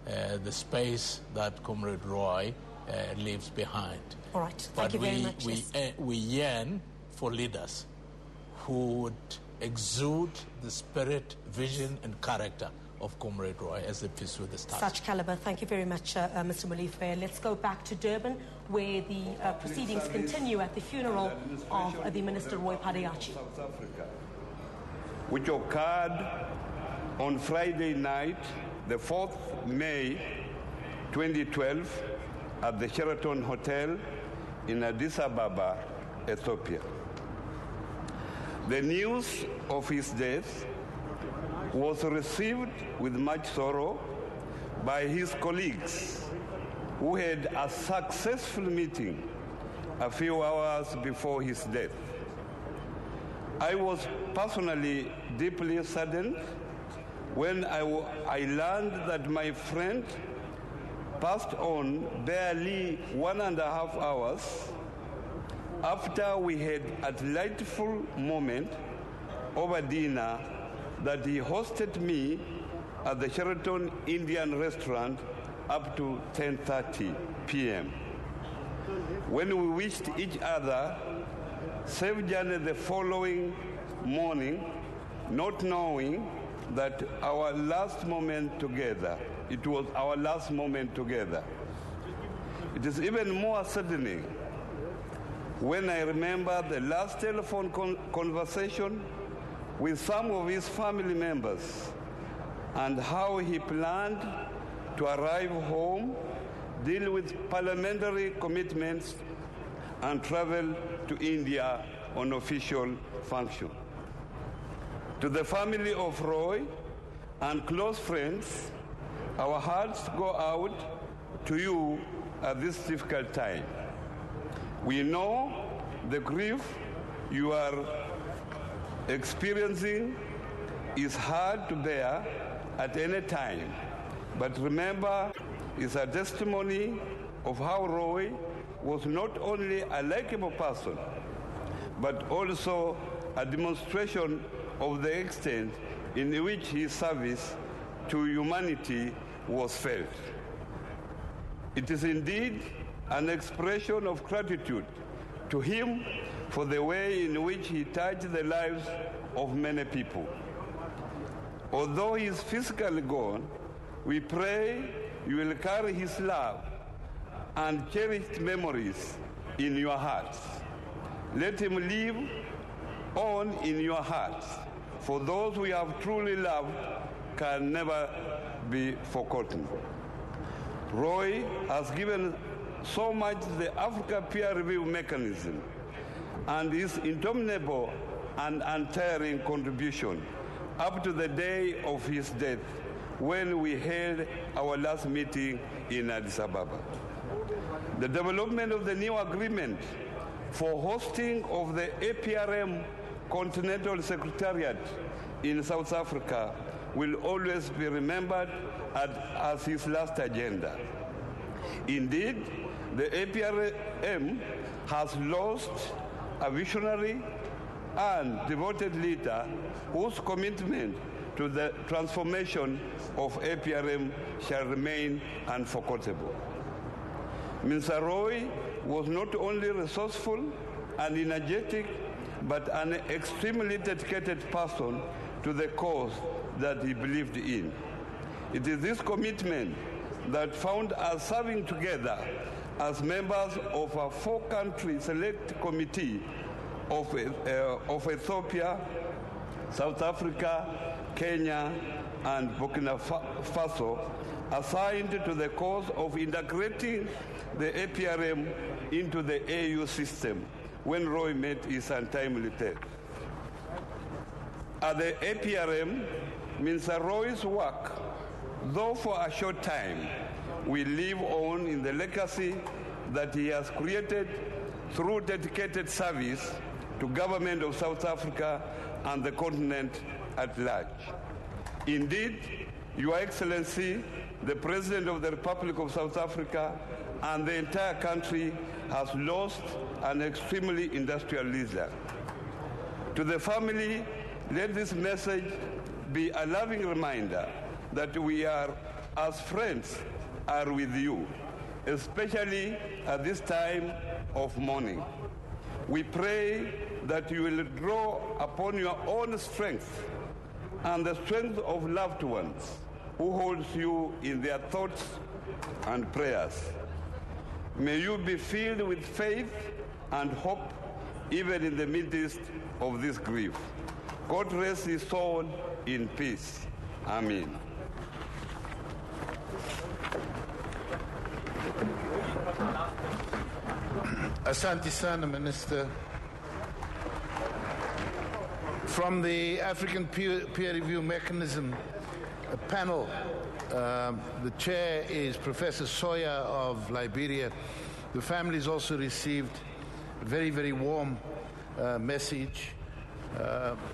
the space that Comrade Roy leaves behind. All right, thank you very much. We yearn for leaders who would exude the spirit, vision, and character of Comrade Roy as they pursue this task. Such caliber. Thank you very much, Mr. Molefe. Let's go back to Durban, where the proceedings continue at the funeral of the Minister Roy Padayachie. South Africa, which occurred on Friday night, the 4th May 2012, at the Sheraton Hotel in Addis Ababa, Ethiopia. The news of his death was received with much sorrow by his colleagues, who had a successful meeting a few hours before his death. I was personally deeply saddened when I learned that my friend passed on barely 1.5 hours after we had a delightful moment over dinner that he hosted me at the Sheraton Indian restaurant up to 10:30 p.m. When we wished each other safe journey the following morning, not knowing that it was our last moment together. It is even more saddening when I remember the last telephone conversation with some of his family members and how he planned to arrive home, deal with parliamentary commitments, and travel to India on official function. To the family of Roy and close friends, our hearts go out to you at this difficult time. We know the grief you are experiencing is hard to bear at any time, but remember, it's a testimony of how Roy was not only a likable person, but also a demonstration of the extent in which his service to humanity was felt. It is indeed an expression of gratitude to him for the way in which he touched the lives of many people. Although he is physically gone, we pray you will carry his love and cherished memories in your hearts. Let him live on in your hearts, for those we have truly loved can never be forgotten. Roy has given so much to the Africa peer review mechanism and his indomitable and untiring contribution up to the day of his death when we held our last meeting in Addis Ababa. The development of the new agreement for hosting of the APRM Continental Secretariat in South Africa will always be remembered as his last agenda. Indeed, the APRM has lost a visionary and devoted leader whose commitment to the transformation of APRM shall remain unforgettable. Minister Roy was not only resourceful and energetic, but an extremely dedicated person to the cause that he believed in. It is this commitment that found us serving together as members of a 4-country select committee of Ethiopia, South Africa, Kenya, and Burkina Faso, assigned to the cause of integrating the APRM into the AU system when Roy met his untimely death. At the APRM, Minister Roy's work, though for a short time, will live on in the legacy that he has created through dedicated service to government of South Africa and the continent at large. Indeed, Your Excellency, the President of the Republic of South Africa and the entire country has lost an extremely industrial leader. To the family, let this message be a loving reminder that we are, as friends, are with you, especially at this time of mourning. We pray that you will draw upon your own strength and the strength of loved ones who holds you in their thoughts and prayers. May you be filled with faith and hope even in the midst of this grief. God rest his soul in peace. Amen. Asante Sana, Minister. From the African peer review mechanism, a panel, the chair is Professor Soya of Liberia. The families also received a very, very warm message.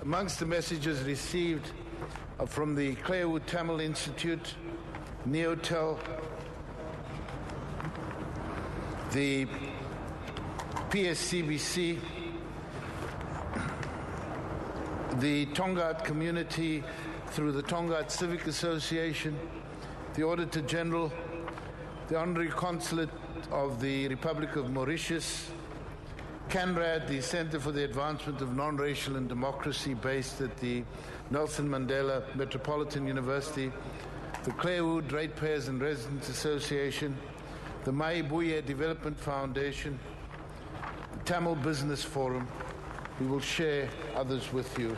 Amongst the messages received from the Kleowood Tamil Institute, Neotel, the PSCBC, the Tongaat community through the Tongaat Civic Association, the Auditor General, the Honorary Consulate of the Republic of Mauritius, CANRAD, the Center for the Advancement of Non-Racial and Democracy based at the Nelson Mandela Metropolitan University, the Kleowood Ratepayers and Residents Association, the Maibuye Development Foundation, the Tamil Business Forum. We will share others with you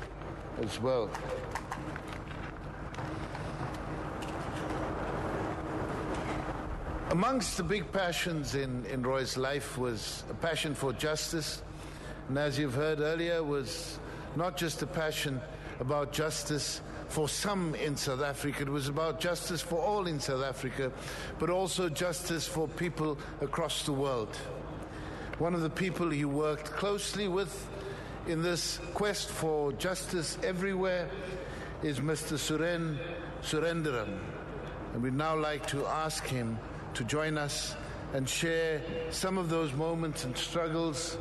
as well. Amongst the big passions in Roy's life was a passion for justice, and as you've heard earlier, was not just a passion about justice for some in South Africa, it was about justice for all in South Africa, but also justice for people across the world. One of the people he worked closely with in this quest for justice everywhere is Mr. Surendaran, and we'd now like to ask him to join us and share some of those moments and struggles.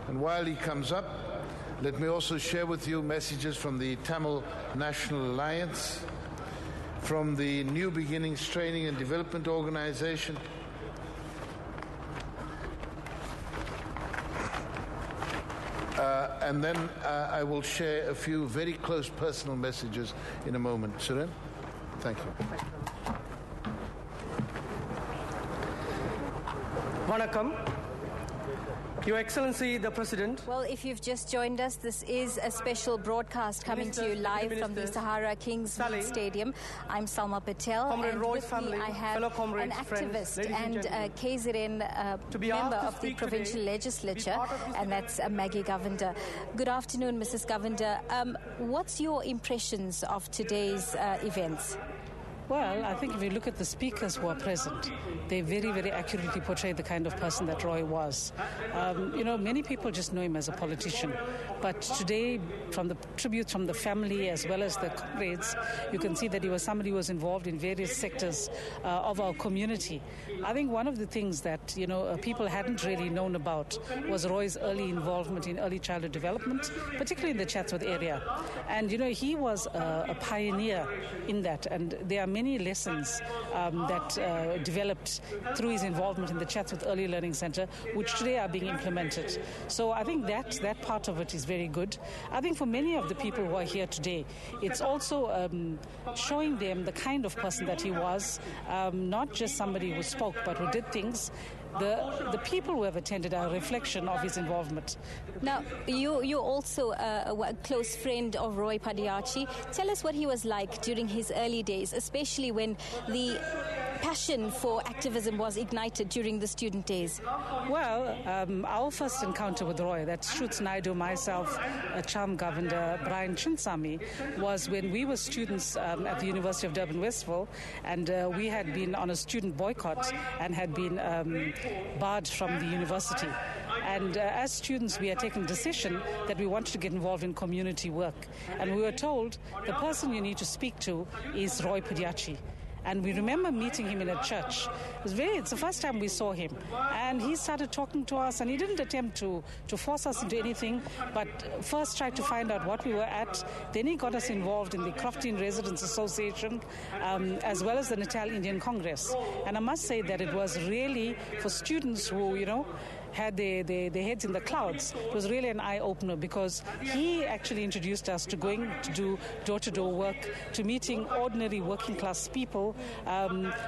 And while he comes up, let me also share with you messages from the Tamil National Alliance, from the New Beginnings Training and Development Organization, and then I will share a few very close personal messages in a moment. Suren, thank you. Vanakkam. Your Excellency, the President. Well, if you've just joined us, this is a special broadcast coming to you live from the Sahara Kingsmead Stadium. I'm Salma Patel, Comrade and Roy's with family, me I have fellow comrades, an friends, activist and KZN member of the provincial legislature, and that's Maggie Govender. Good afternoon, Mrs. Govender. What's your impressions of today's events? Well, I think if you look at the speakers who are present, they very, very accurately portray the kind of person that Roy was. Many people just know him as a politician, but today, from the tributes from the family as well as the comrades, you can see that he was somebody who was involved in various sectors of our community. I think one of the things that, people hadn't really known about was Roy's early involvement in early childhood development, particularly in the Chatsworth area. And, he was a pioneer in that, and there are many lessons that developed through his involvement in the Chatsworth Early Learning Centre, which today are being implemented. So I think that part of it is very good. I think for many of the people who are here today, it's also showing them the kind of person that he was, not just somebody who spoke, but who did things. The people who have attended are a reflection of his involvement. Now, you're also a close friend of Roy Padayachie. Tell us what he was like during his early days, especially when the passion for activism was ignited during the student days. Well, our first encounter with Roy, that's Shoots Naidu, myself, Cham Govender, Brian Chinsami, was when we were students at the University of Durban, Westville, and we had been on a student boycott and had been barred from the university. And as students, we had taken a decision that we wanted to get involved in community work. And we were told the person you need to speak to is Roy Padayachie. And we remember meeting him in a church. It's the first time we saw him. And he started talking to us, and he didn't attempt to force us into anything, but first tried to find out what we were at. Then he got us involved in the Crofton Residents Association, as well as the Natal Indian Congress. And I must say that it was really for students who, had their heads in the clouds. It was really an eye-opener because he actually introduced us to going to do door-to-door work, to meeting ordinary working-class people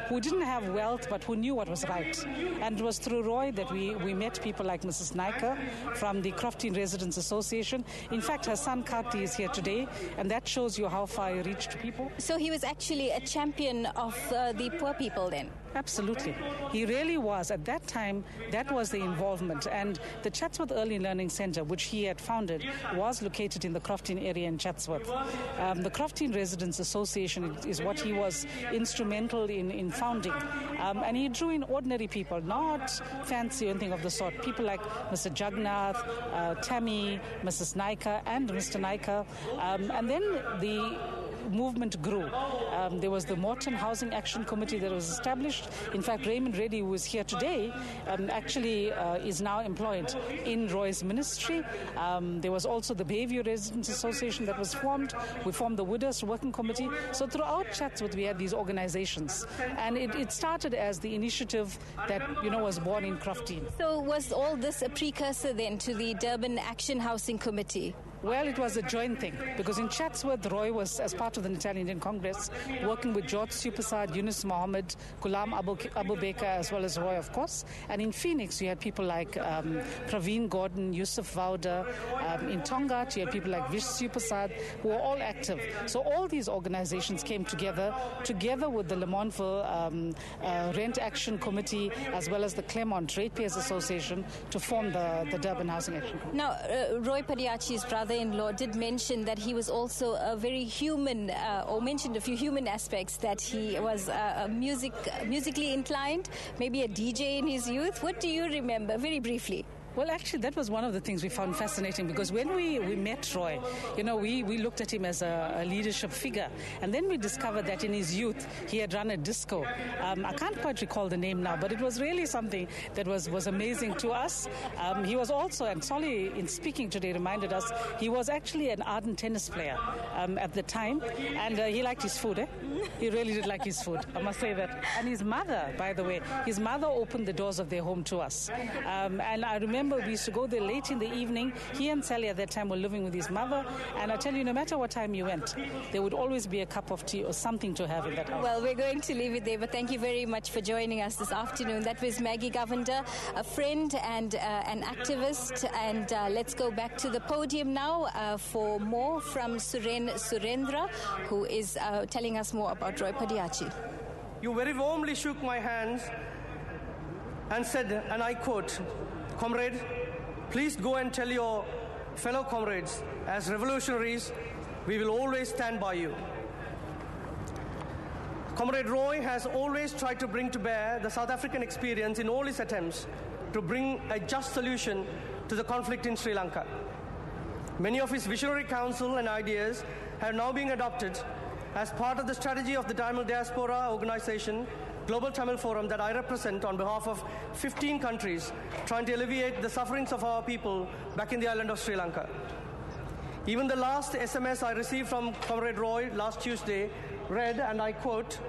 who didn't have wealth but who knew what was right. And it was through Roy that we met people like Mrs. Naika from the Crofton Residents Association. In fact, her son Kati is here today, and that shows you how far he reached to people. So he was actually a champion of the poor people then? Absolutely. He really was. At that time, that was the involvement. And the Chatsworth Early Learning Centre, which he had founded, was located in the Crofton area in Chatsworth. The Crofton Residents Association is what he was instrumental in founding. And he drew in ordinary people, not fancy or anything of the sort. People like Mr. Jagnath, Tammy, Mrs. Naika, and Mr. Naika. And then the movement grew. There was the Morton Housing Action Committee that was established. In fact, Raymond Reddy, who is here today, actually is now employed in Roy's ministry. There was also the Bayview Residents Association that was formed. We formed the Woodhurst Working Committee. So throughout Chatsworth, we had these organizations. And it started as the initiative that, was born in Crofton. So was all this a precursor then to the Durban Action Housing Committee? Well, it was a joint thing, because in Chatsworth, Roy was, as part of the Italian Indian Congress, working with George Supasad, Yunus Mohammed, Ghulam Abu Baker, as well as Roy, of course. And in Phoenix, you had people like Pravin, Gordhan, Yusuf Vauda. In Tongaat, you had people like Vish Supasad, who were all active. So all these organizations came together with the Lamontville Rent Action Committee, as well as the Claremont Ratepayers Association, to form the Durban Housing Action Committee. Now, Roy Padayachie's brother-in-law did mention that he was also a very human, or mentioned a few human aspects, that he was musically inclined, maybe a DJ in his youth. What do you remember, very briefly? Well, actually, that was one of the things we found fascinating, because when we met Roy, we looked at him as a leadership figure. And then we discovered that in his youth, he had run a disco. I can't quite recall the name now, but it was really something that was amazing to us. He was also, and Solly, in speaking today, reminded us, he was actually an ardent tennis player at the time. And he liked his food, He really did like his food, I must say that. And his mother, by the way, opened the doors of their home to us. And I remember we used to go there late in the evening. He and Sally at that time were living with his mother. And I tell you, no matter what time you went, there would always be a cup of tea or something to have in that house. Well, we're going to leave it there, but thank you very much for joining us this afternoon. That was Maggie Govender, a friend and an activist. And let's go back to the podium now for more from Surendra, who is telling us more about Roy Padayachie. You very warmly shook my hands and said, and I quote, "Comrade, please go and tell your fellow comrades, as revolutionaries, we will always stand by you." Comrade Roy has always tried to bring to bear the South African experience in all his attempts to bring a just solution to the conflict in Sri Lanka. Many of his visionary counsel and ideas have now been adopted as part of the strategy of the Tamil Diaspora Organization Global Tamil Forum that I represent on behalf of 15 countries trying to alleviate the sufferings of our people back in the island of Sri Lanka. Even the last SMS I received from Comrade Roy last Tuesday read, and I quote,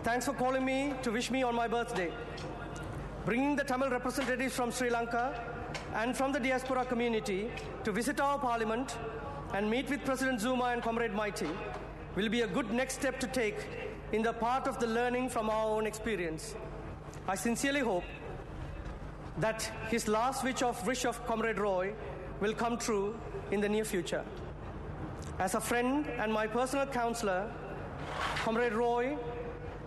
"Thanks for calling me to wish me on my birthday. Bringing the Tamil representatives from Sri Lanka and from the diaspora community to visit our parliament and meet with President Zuma and Comrade Mighty will be a good next step to take in the part of the learning from our own experience. I sincerely hope that his last wish of Comrade Roy will come true in the near future. As a friend and my personal counselor, Comrade Roy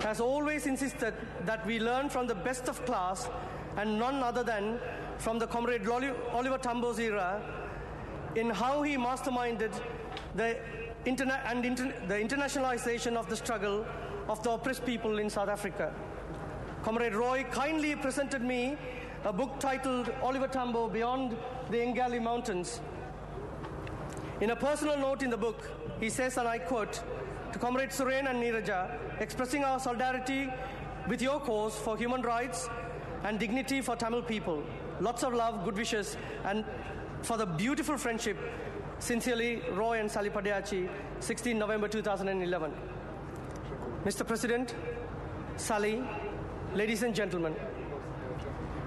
has always insisted that we learn from the best of class and none other than from the Comrade Oliver Tambo's era in how he masterminded the internationalization of the struggle of the oppressed people in South Africa. Comrade Roy kindly presented me a book titled Oliver Tambo Beyond the Ngali Mountains. In a personal note in the book, he says, and I quote, "To Comrade Suren and Neeraja, expressing our solidarity with your cause for human rights and dignity for Tamil people. Lots of love, good wishes, and for the beautiful friendship. Sincerely, Roy and Sally Padayachie, 16 November 2011. Mr. President, Sally, ladies and gentlemen,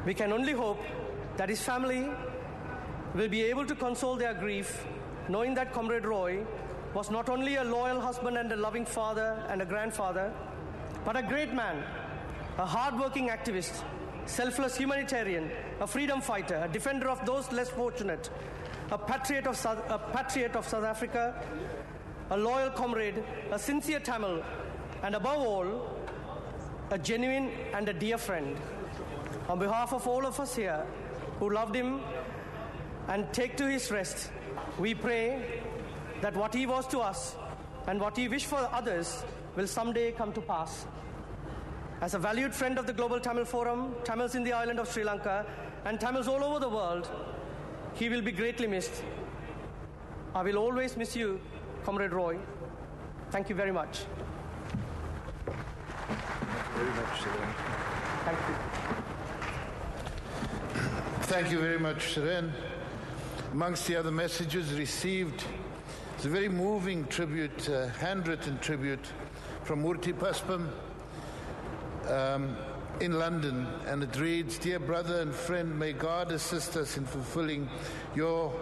we can only hope that his family will be able to console their grief, knowing that Comrade Roy was not only a loyal husband and a loving father and a grandfather, but a great man, a hard-working activist, selfless humanitarian, a freedom fighter, a defender of those less fortunate, a patriot of South Africa, a loyal comrade, a sincere Tamil, and above all, a genuine and a dear friend. On behalf of all of us here who loved him and take to his rest, we pray that what he was to us and what he wished for others will someday come to pass. As a valued friend of the Global Tamil Forum, Tamils in the island of Sri Lanka, and Tamils all over the world, he will be greatly missed. I will always miss you, Comrade Roy. Thank you very much. Thank you very much, Seren. Thank you. Thank you very much, Seren. Amongst the other messages received, it's a very moving tribute, handwritten tribute from Murthy Paspam in London, and it reads, "Dear brother and friend, may God assist us in fulfilling your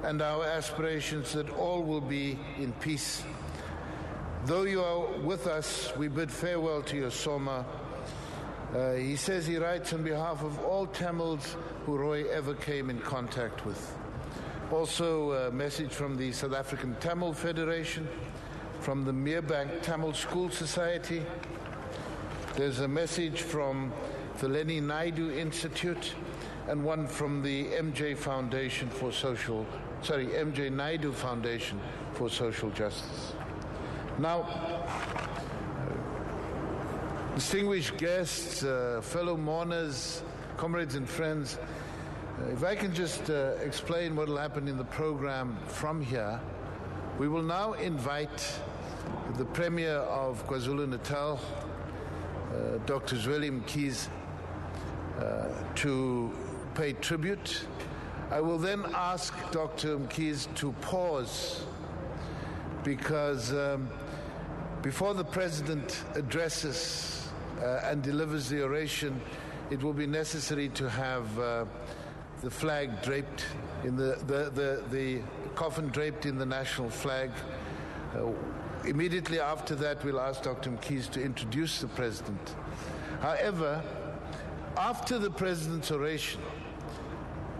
and our aspirations that all will be in peace. Though you are with us, we bid farewell to your Soma." He says he writes on behalf of all Tamils who Roy ever came in contact with. Also a message from the South African Tamil Federation, from the Merebank Tamil School Society. There's a message from the Lenny Naidu Institute, and one from the MJ Naidu Foundation for Social Justice. Now, distinguished guests, fellow mourners, comrades and friends, if I can just explain what will happen in the program from here. We will now invite the Premier of KwaZulu-Natal, Dr. Zweli Mkhize, to pay tribute. I will then ask Dr. Mkhize to pause, because before the President addresses and delivers the oration, it will be necessary to have the flag draped in the coffin draped in the national flag. Immediately after that, we'll ask Dr. Mkhize to introduce the President. However, after the President's oration,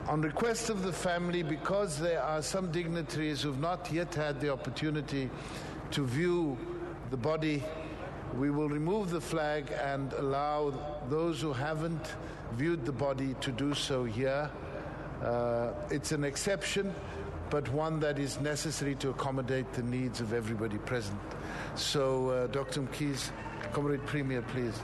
on request of the family, because there are some dignitaries who have not yet had the opportunity to view the body, we will remove the flag and allow those who haven't viewed the body to do so here. It's an exception, but one that is necessary to accommodate the needs of everybody present. So, Dr. Mkhize, Comrade Premier, please.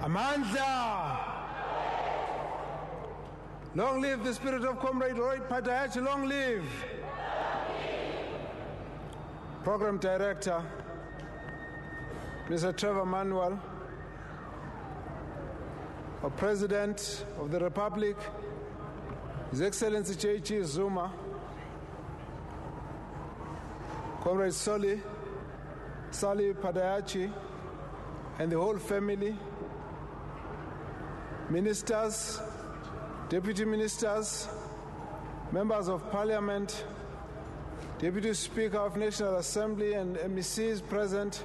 Amandla! Long live the spirit of Comrade Roy Padayachie, long live! Program Director, Mr. Trevor Manuel, our President of the Republic, His Excellency J.G. Zuma, Comrade Soli Padayachie, and the whole family, ministers, deputy ministers, members of parliament, deputy speaker of National Assembly and MECs present,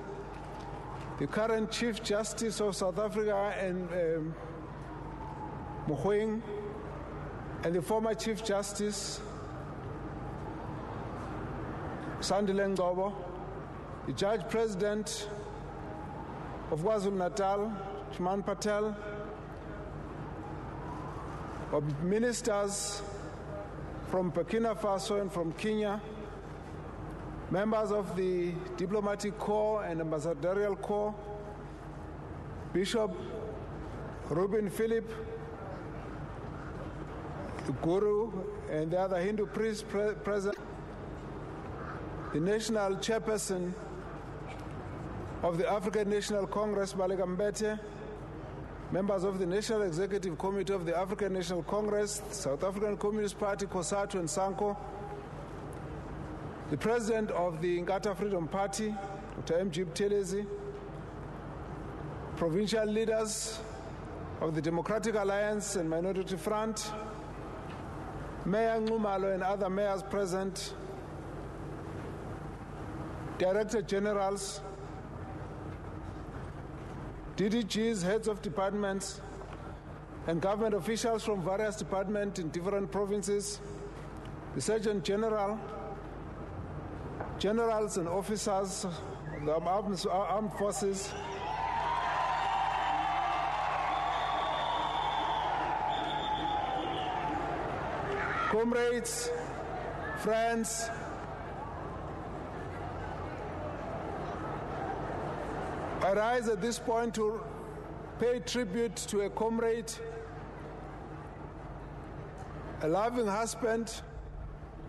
the current Chief Justice of South Africa and Mogoeng, and the former Chief Justice, Sandile Ngcobo, the Judge President of KwaZulu-Natal, Chman Patel, of ministers from Burkina Faso and from Kenya, members of the Diplomatic Corps and Ambassadorial Corps, Bishop Ruben Philip, the Guru, and the other Hindu priests present, the National Chairperson of the African National Congress, Baleka Mbete, members of the National Executive Committee of the African National Congress, South African Communist Party, COSATU and SANCO, the President of the Inkatha Freedom Party, Dr. M.G. Buthelezi, provincial leaders of the Democratic Alliance and Minority Front, Mayor Nxumalo and other mayors present, Director Generals, DDGs, heads of departments, and government officials from various departments in different provinces, the Surgeon General, generals and officers of the armed forces, comrades, friends, I rise at this point to pay tribute to a comrade, a loving husband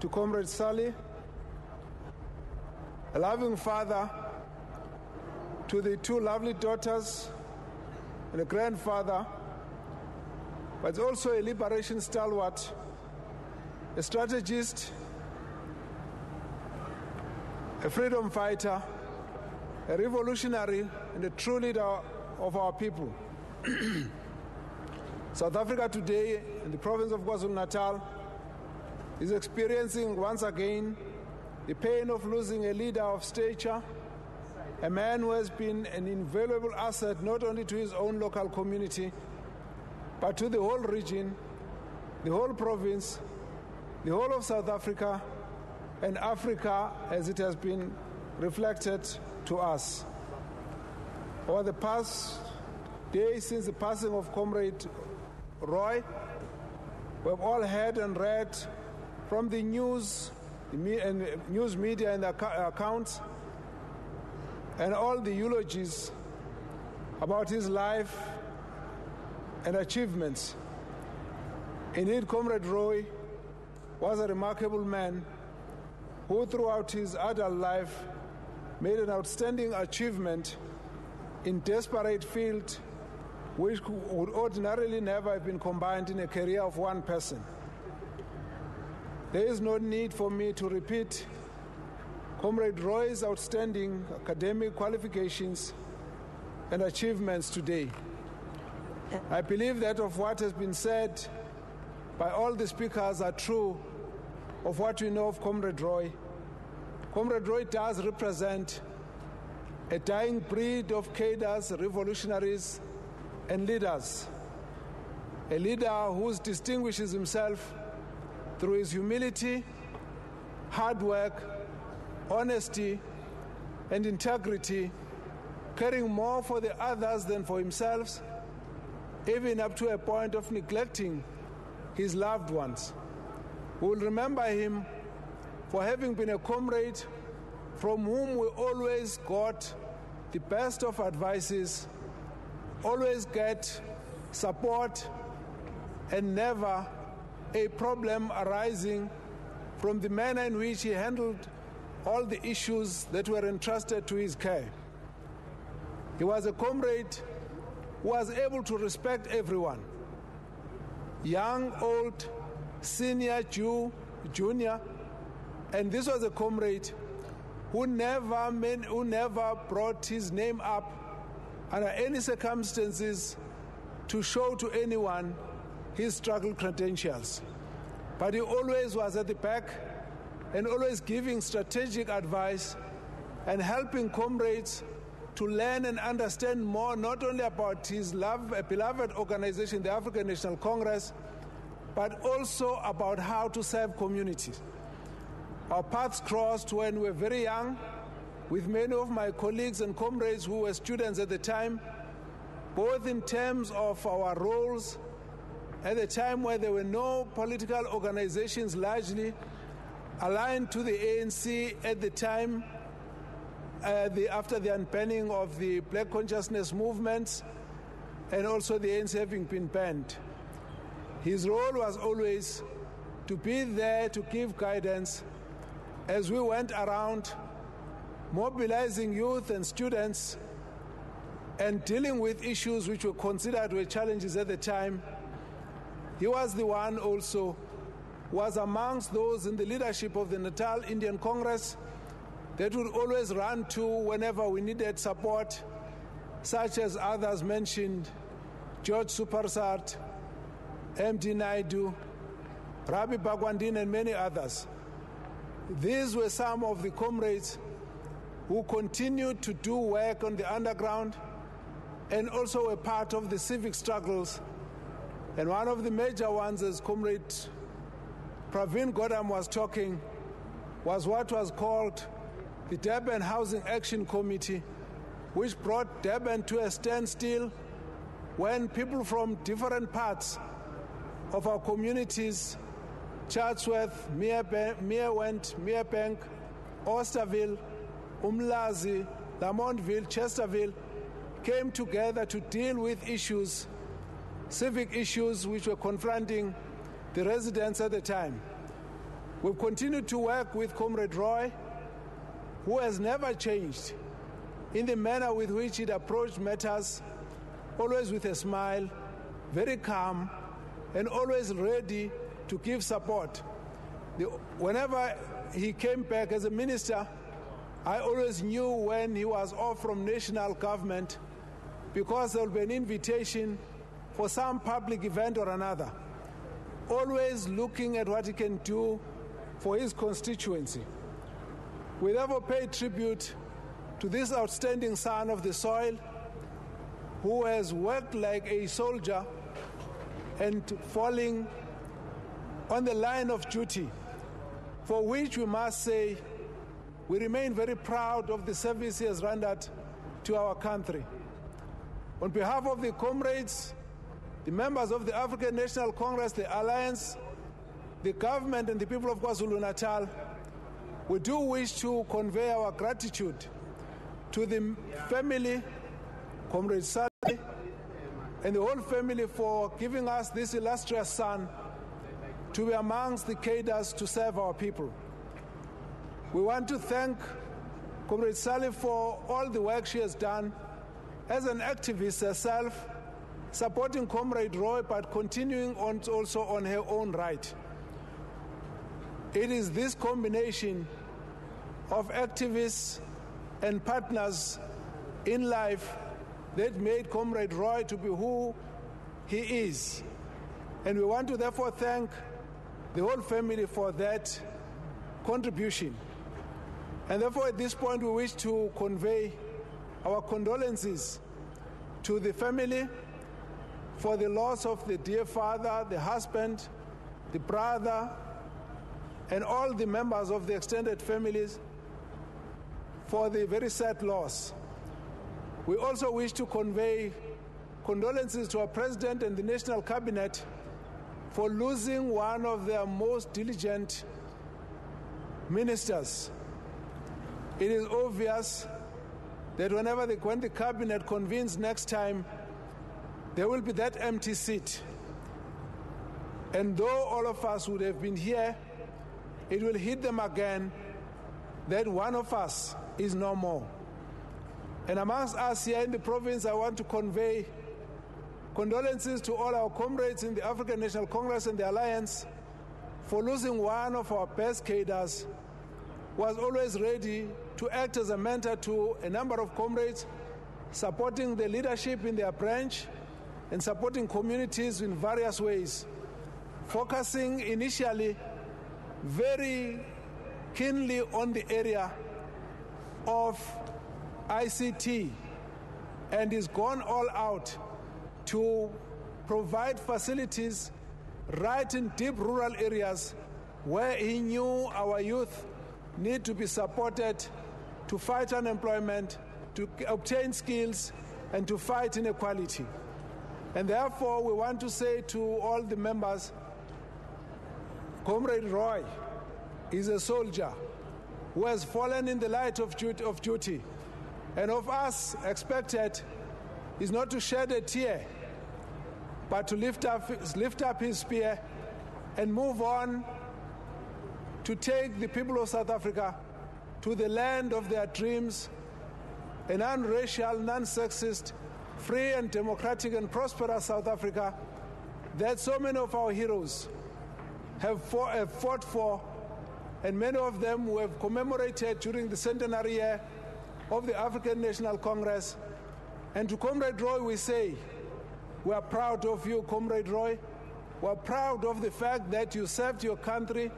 to Comrade Sally, a loving father to the two lovely daughters, and a grandfather, but also a liberation stalwart, a strategist, a freedom fighter, a revolutionary, and a true leader of our people. South Africa today, in the province of KwaZulu-Natal, is experiencing once again the pain of losing a leader of stature, a man who has been an invaluable asset not only to his own local community, but to the whole region, the whole province, the whole of South Africa, and Africa as it has been reflected to us. Over the past days since the passing of Comrade Roy, we have all heard and read from the news media and the accounts and all the eulogies about his life and achievements. Indeed, Comrade Roy was a remarkable man who throughout his adult life made an outstanding achievement in desperate field which would ordinarily never have been combined in a career of one person. There is no need for me to repeat Comrade Roy's outstanding academic qualifications and achievements today. I believe that of what has been said by all the speakers are true of what we know of Comrade Roy. Comrade Roy does represent a dying breed of cadres, revolutionaries, and leaders. A leader who distinguishes himself through his humility, hard work, honesty, and integrity, caring more for the others than for himself, even up to a point of neglecting his loved ones. We will remember him for having been a comrade from whom we always got the best of advices, always get support, and never a problem arising from the manner in which he handled all the issues that were entrusted to his care. He was a comrade who was able to respect everyone, young, old, senior, Jew, junior, and this was a comrade who never brought his name up under any circumstances to show to anyone his struggle credentials. But he always was at the back and always giving strategic advice and helping comrades to learn and understand more, not only about his beloved organization, the African National Congress, but also about how to serve communities. Our paths crossed when we were very young with many of my colleagues and comrades who were students at the time, both in terms of our roles at the time where there were no political organizations largely, aligned to the ANC at the time after the unbanning of the black consciousness movements and also the ANC having been banned. His role was always to be there to give guidance as we went around mobilizing youth and students and dealing with issues which were considered were challenges at the time. He was the one also was amongst those in the leadership of the Natal Indian Congress that would always run to whenever we needed support, such as others mentioned, George Supersart, MD Naidu, Rabi Bagwandin, and many others. These were some of the comrades who continued to do work on the underground and also were part of the civic struggles. And one of the major ones, as Comrade Pravin Gordhan was talking, was what was called the Durban Housing Action Committee, which brought Durban to a standstill when people from different parts of our communities, Chatsworth, Meerwent, Meerbank, Osterville, Umlazi, Lamontville, Chesterville, came together to deal with issues, civic issues which were confronting the residents at the time. We've continued to work with Comrade Roy, who has never changed in the manner with which he approached matters, always with a smile, very calm, and always ready to give support. Whenever he came back as a minister, I always knew when he was off from national government because there would be an invitation for some public event or another, always looking at what he can do for his constituency. We therefore pay tribute to this outstanding son of the soil who has worked like a soldier and falling on the line of duty, for which we must say we remain very proud of the service he has rendered to our country. On behalf of the comrades, the members of the African National Congress, the Alliance, the government and the people of KwaZulu-Natal, we do wish to convey our gratitude to the family, Comrade Sally, and the whole family for giving us this illustrious son to be amongst the cadres to serve our people. We want to thank Comrade Sally for all the work she has done as an activist herself, supporting Comrade Roy, but continuing on also on her own right. It is this combination of activists and partners in life that made Comrade Roy to be who he is. And we want to therefore thank the whole family for that contribution. And therefore at this point we wish to convey our condolences to the family for the loss of the dear father, the husband, the brother, and all the members of the extended families for the very sad loss. We also wish to convey condolences to our President and the National Cabinet for losing one of their most diligent ministers. It is obvious that when the Cabinet convenes next time, there will be that empty seat. And though all of us would have been here, it will hit them again that one of us is no more. And amongst us here in the province, I want to convey condolences to all our comrades in the African National Congress and the Alliance for losing one of our best cadres, who was always ready to act as a mentor to a number of comrades, supporting the leadership in their branch and supporting communities in various ways, focusing initially very keenly on the area of ICT, and is gone all out to provide facilities right in deep rural areas where he knew our youth need to be supported to fight unemployment, to obtain skills, and to fight inequality. And therefore, we want to say to all the members, Comrade Roy, is a soldier who has fallen in the light of duty, and of us expected is not to shed a tear, but to lift up his spear and move on to take the people of South Africa to the land of their dreams, an unracial, non-sexist, free and democratic and prosperous South Africa that so many of our heroes have fought for, and many of them who have commemorated during the centenary year of the African National Congress. And to Comrade Roy, we say, we are proud of you, Comrade Roy. We are proud of the fact that you served your country,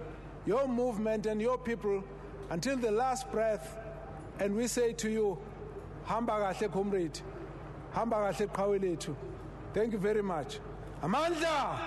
your movement, and your people until the last breath. And we say to you, hamba kahle comrade, hamba kahle qhawe lethu. Thank you very much. Amandla!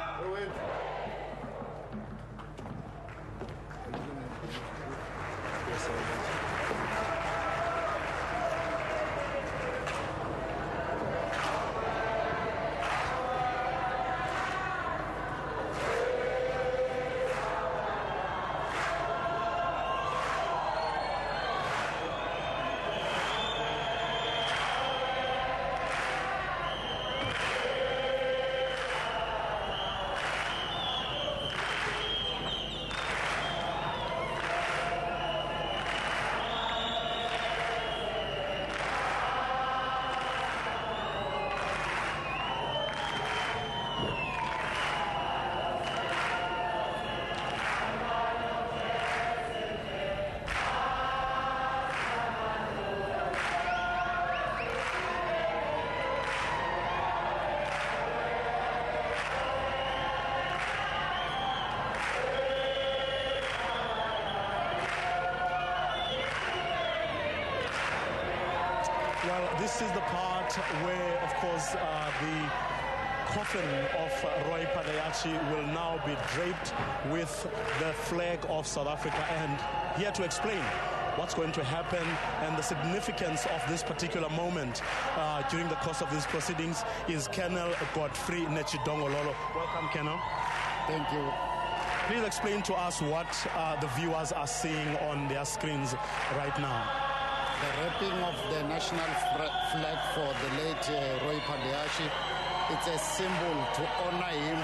Well, this is the part where, of course, the coffin of Roy Padayachie will now be draped with the flag of South Africa. And here to explain what's going to happen and the significance of this particular moment during the course of these proceedings is Colonel Godfrey Nechidongololo. Welcome, Colonel. Thank you. Please explain to us what the viewers are seeing on their screens right now. The wrapping of the national flag for the late Roy Padayachie, it's a symbol to honor him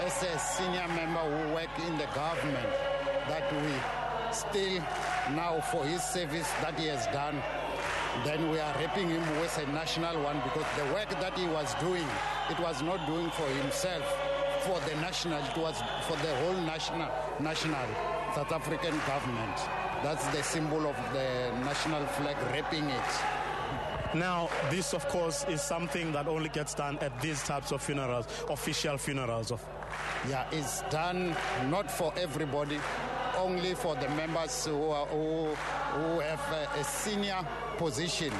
as a senior member who worked in the government, that we still now for his service that he has done, then we are wrapping him with a national one, because the work that he was doing, it was not doing for himself, for the national, it was for the whole national South African government. That's the symbol of the national flag, wrapping it. Now, this, of course, is something that only gets done at these types of funerals, official funerals. Yeah, it's done not for everybody, only for the members who have a senior position.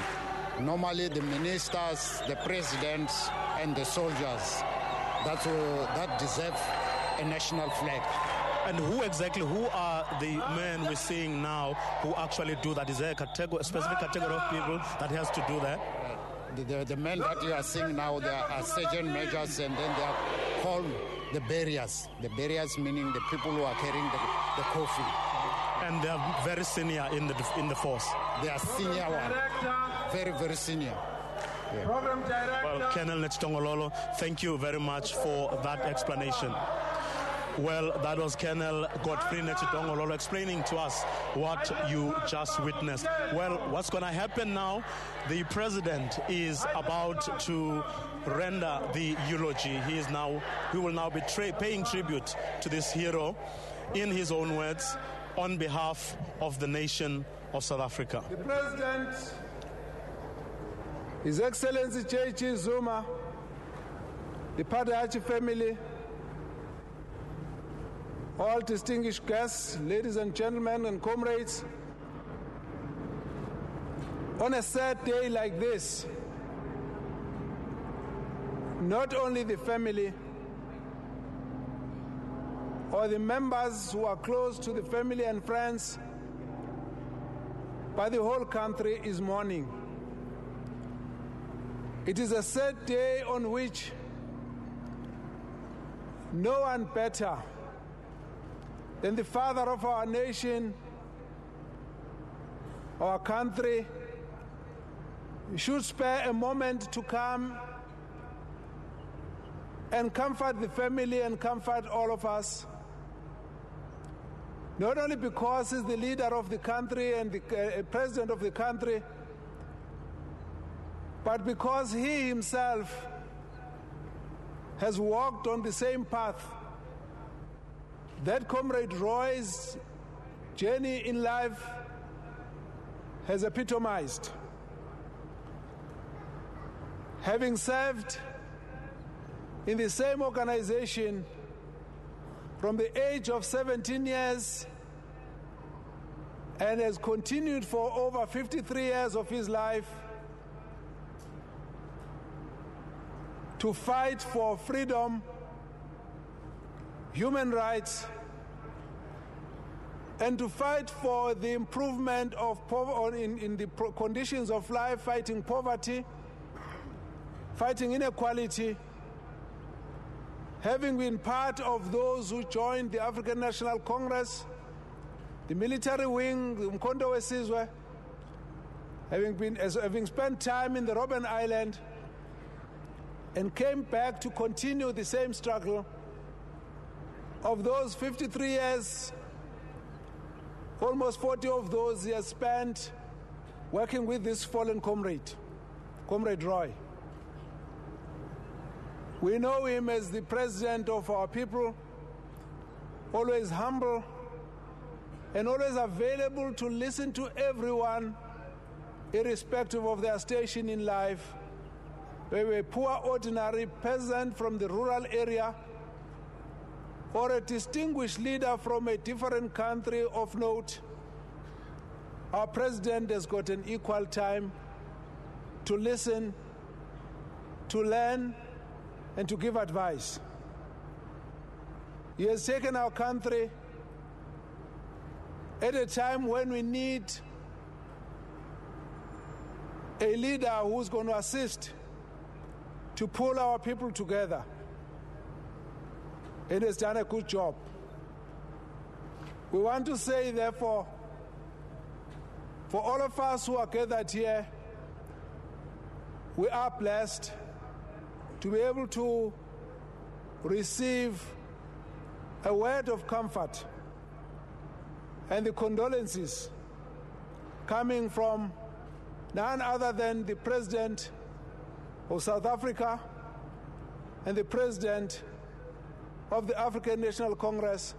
Normally, the ministers, the presidents, and the soldiers that deserve a national flag. And who are the men we're seeing now who actually do that? Is there a specific category of people that has to do that? The men that you are seeing now, they are sergeant majors, and then they are called the barriers. The barriers meaning the people who are carrying the coffin. And they are very senior in the force. They are senior one. Very, very senior. Yeah. Well, Colonel Nechidongololo, thank you very much for that explanation. Well, that was Colonel Godfrey Nechidongololo explaining to us what you just witnessed. Well, what's going to happen now? The president is about to render the eulogy. He will now be paying tribute to this hero, in his own words, on behalf of the nation of South Africa. The President, His Excellency J.G. Zuma, the Padayachie family, all distinguished guests, ladies and gentlemen and comrades, on a sad day like this, not only the family or the members who are close to the family and friends, but the whole country is mourning. It is a sad day on which no one better then the father of our nation, our country, should spare a moment to come and comfort the family and comfort all of us. Not only because he's the leader of the country and the president of the country, but because he himself has walked on the same path that Comrade Roy's journey in life has epitomized. Having served in the same organization from the age of 17 years and has continued for over 53 years of his life to fight for freedom, human rights, and to fight for the improvement of in the conditions of life, fighting poverty, fighting inequality. Having been part of those who joined the African National Congress, the military wing, the Umkhonto weSizwe, having spent time in the Robben Island, and came back to continue the same struggle of those 53 years, almost 40 of those he has spent working with this fallen comrade, Comrade Roy. We know him as the president of our people, always humble and always available to listen to everyone, irrespective of their station in life. Whether a poor, ordinary peasant from the rural area or a distinguished leader from a different country of note, our president has got an equal time to listen, to learn, and to give advice. He has taken our country at a time when we need a leader who's going to assist to pull our people together. It has done a good job. We want to say, therefore, for all of us who are gathered here, we are blessed to be able to receive a word of comfort and the condolences coming from none other than the President of South Africa and the President of the African National Congress,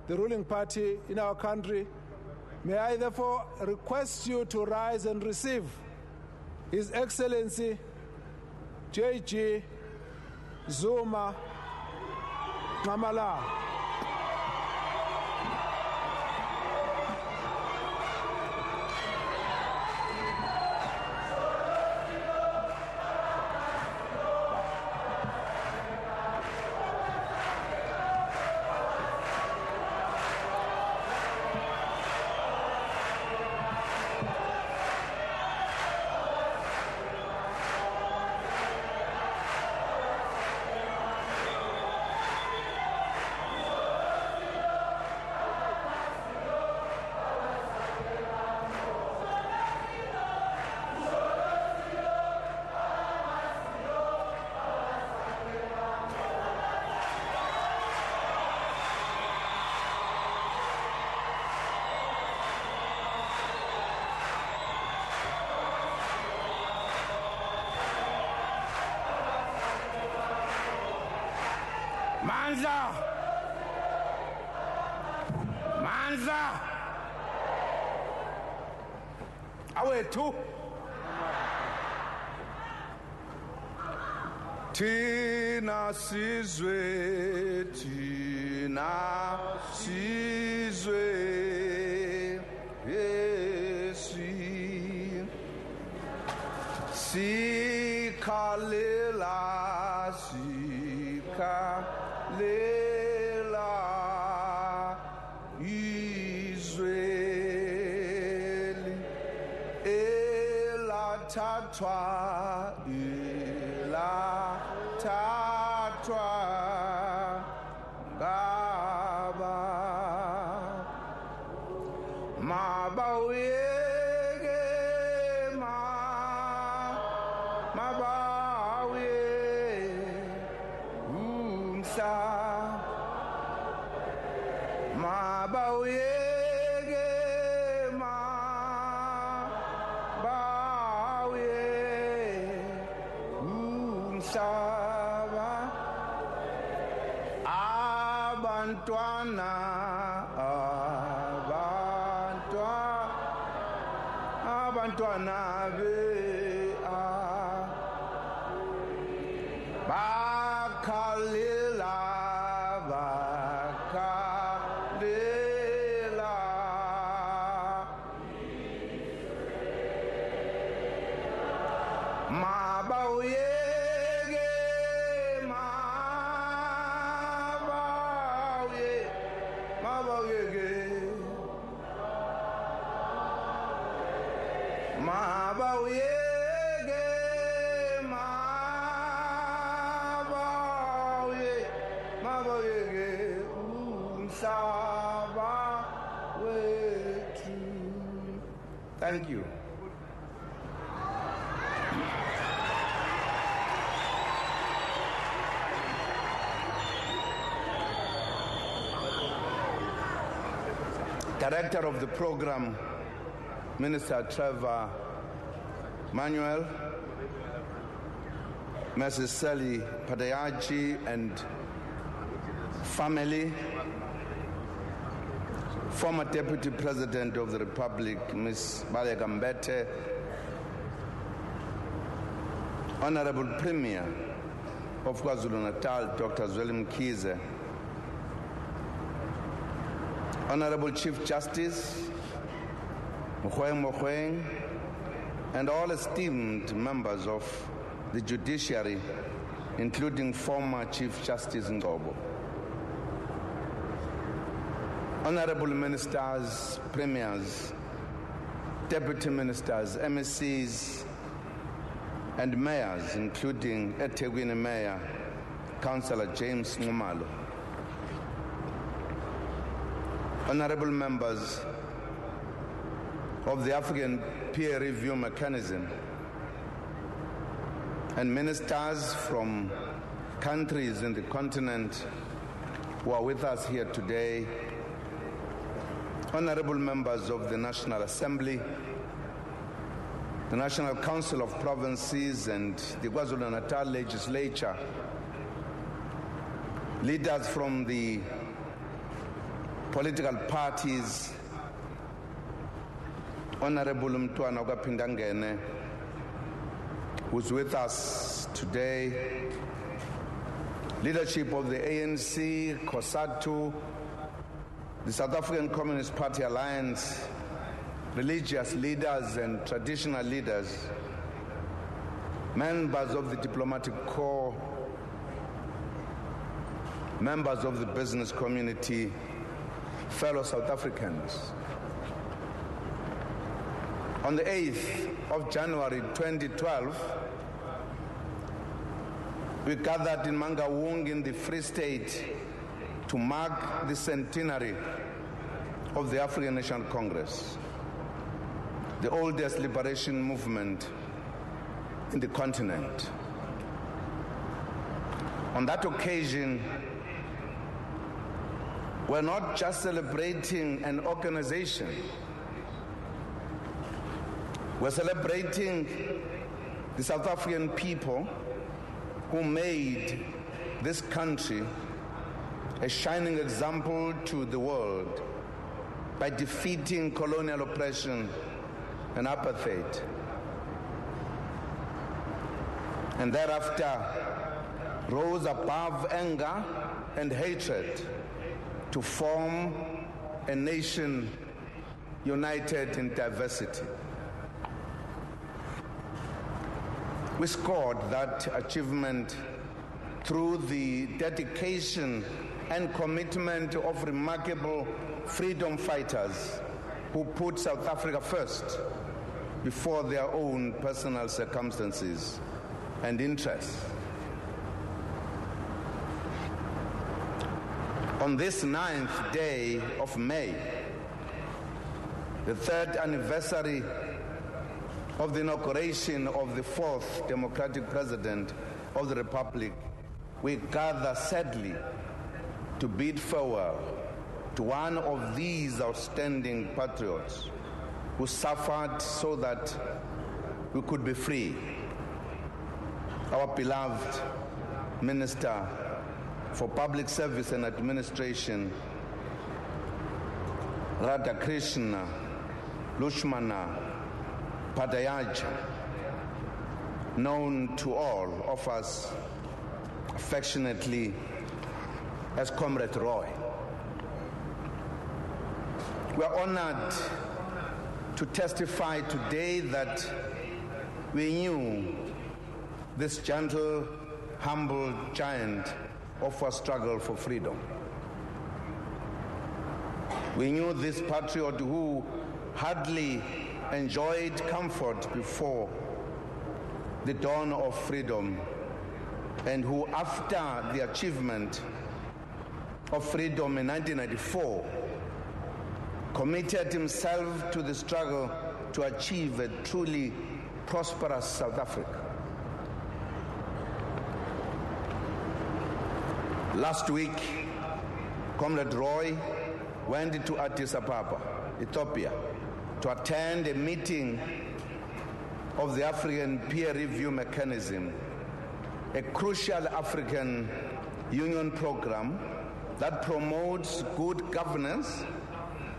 the ruling party in our country. May I therefore request you to rise and receive His Excellency J.G. Zuma Nqamala. Manza awethu thina sizwe yesi sikhalela Israeli elathathwa ngabantu Abantwana be bakhalila mabawuyeke umhlaba wethu. Thank you. Director of the program, Minister Trevor Manuel, Mrs. Roy Padayachie and family, former Deputy President of the Republic, Ms. Baleka Mbete, Honorable Premier of KwaZulu-Natal, Dr. Zweli Mkhize, Honorable Chief Justice Mogoeng, and all esteemed members of the judiciary, including former Chief Justice Ngobo. Honorable Ministers, Premiers, Deputy Ministers, MECs, and Mayors, including eThekwini Mayor, Councillor James Ngumalo. Honorable members of the African Peer Review Mechanism, and ministers from countries in the continent who are with us here today, honorable members of the National Assembly, the National Council of Provinces and the KwaZulu-Natal Legislature, leaders from the political parties, Honorable Mtwana Phindangene, who's with us today, leadership of the ANC, COSATU, the South African Communist Party Alliance, religious leaders and traditional leaders, members of the diplomatic corps, members of the business community, fellow South Africans. On the 8th of January 2012, we gathered in Mangaung in the Free State to mark the centenary of the African National Congress, the oldest liberation movement in the continent. On that occasion, we're not just celebrating an organization, we're celebrating the South African people who made this country a shining example to the world by defeating colonial oppression and apartheid. And thereafter rose above anger and hatred to form a nation united in diversity. We scored that achievement through the dedication and commitment of remarkable freedom fighters who put South Africa first before their own personal circumstances and interests. On this 9th day of May, the 3rd anniversary of the inauguration of the fourth democratic president of the Republic, we gather sadly to bid farewell to one of these outstanding patriots who suffered so that we could be free. Our beloved Minister for Public Service and Administration, Radhakrishna Lushmana Padayachie, known to all of us affectionately as Comrade Roy. We are honored to testify today that we knew this gentle, humble giant of our struggle for freedom. We knew this patriot who hardly enjoyed comfort before the dawn of freedom, and who, after the achievement of freedom in 1994, committed himself to the struggle to achieve a truly prosperous South Africa. Last week, Comrade Roy went to Addis Ababa, Ethiopia, to attend a meeting of the African Peer Review Mechanism, a crucial African Union program that promotes good governance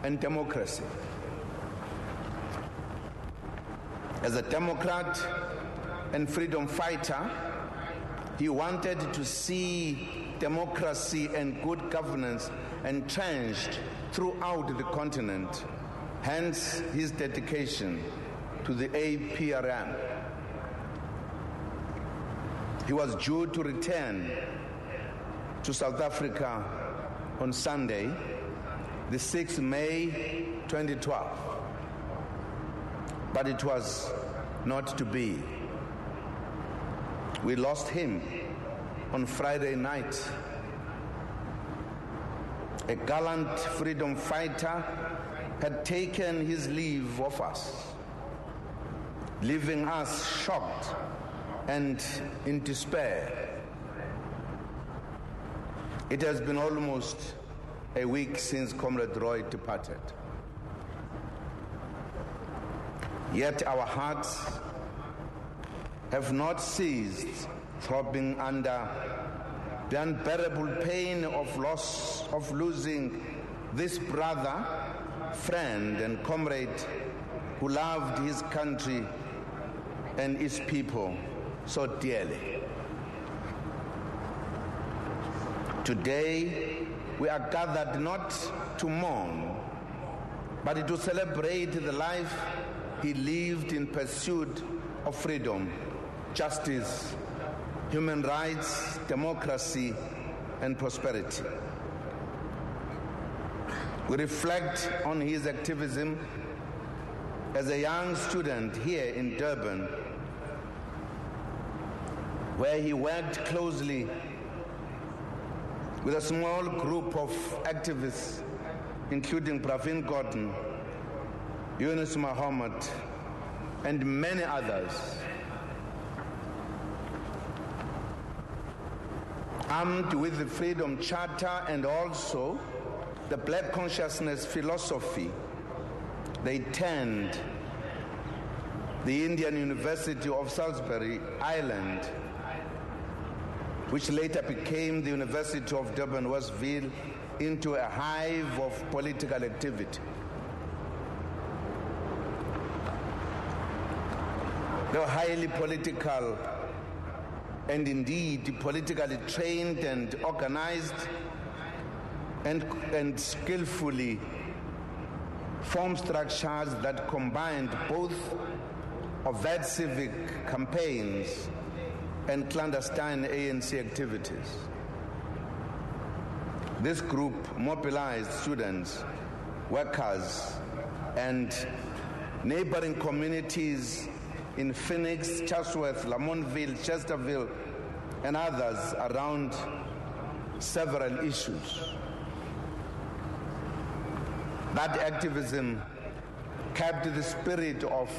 and democracy. As a Democrat and freedom fighter, he wanted to see democracy and good governance entrenched throughout the continent, hence his dedication to the APRM. He was due to return to South Africa on Sunday, the 6th May 2012, but it was not to be. We lost him on Friday night. A gallant freedom fighter had taken his leave of us, leaving us shocked and in despair. It has been almost a week since Comrade Roy departed. Yet our hearts have not ceased throbbing under the unbearable pain of losing this brother, friend, and comrade who loved his country and his people so dearly. Today, we are gathered not to mourn, but to celebrate the life he lived in pursuit of freedom, justice, human rights, democracy, and prosperity. We reflect on his activism as a young student here in Durban, where he worked closely with a small group of activists, including Pravin, Gordhan, Yunus Muhammad, and many others. Armed with the Freedom Charter and also the Black Consciousness philosophy, they turned the Indian University of Salisbury Island, which later became the University of Durban Westville, into a hive of political activity. They were highly political and indeed politically trained and organized, and skillfully formed structures that combined both overt civic campaigns and clandestine ANC activities. This group mobilized students, workers, and neighboring communities in Phoenix, Chatsworth, Lamontville, Chesterville, and others around several issues. That activism kept the spirit of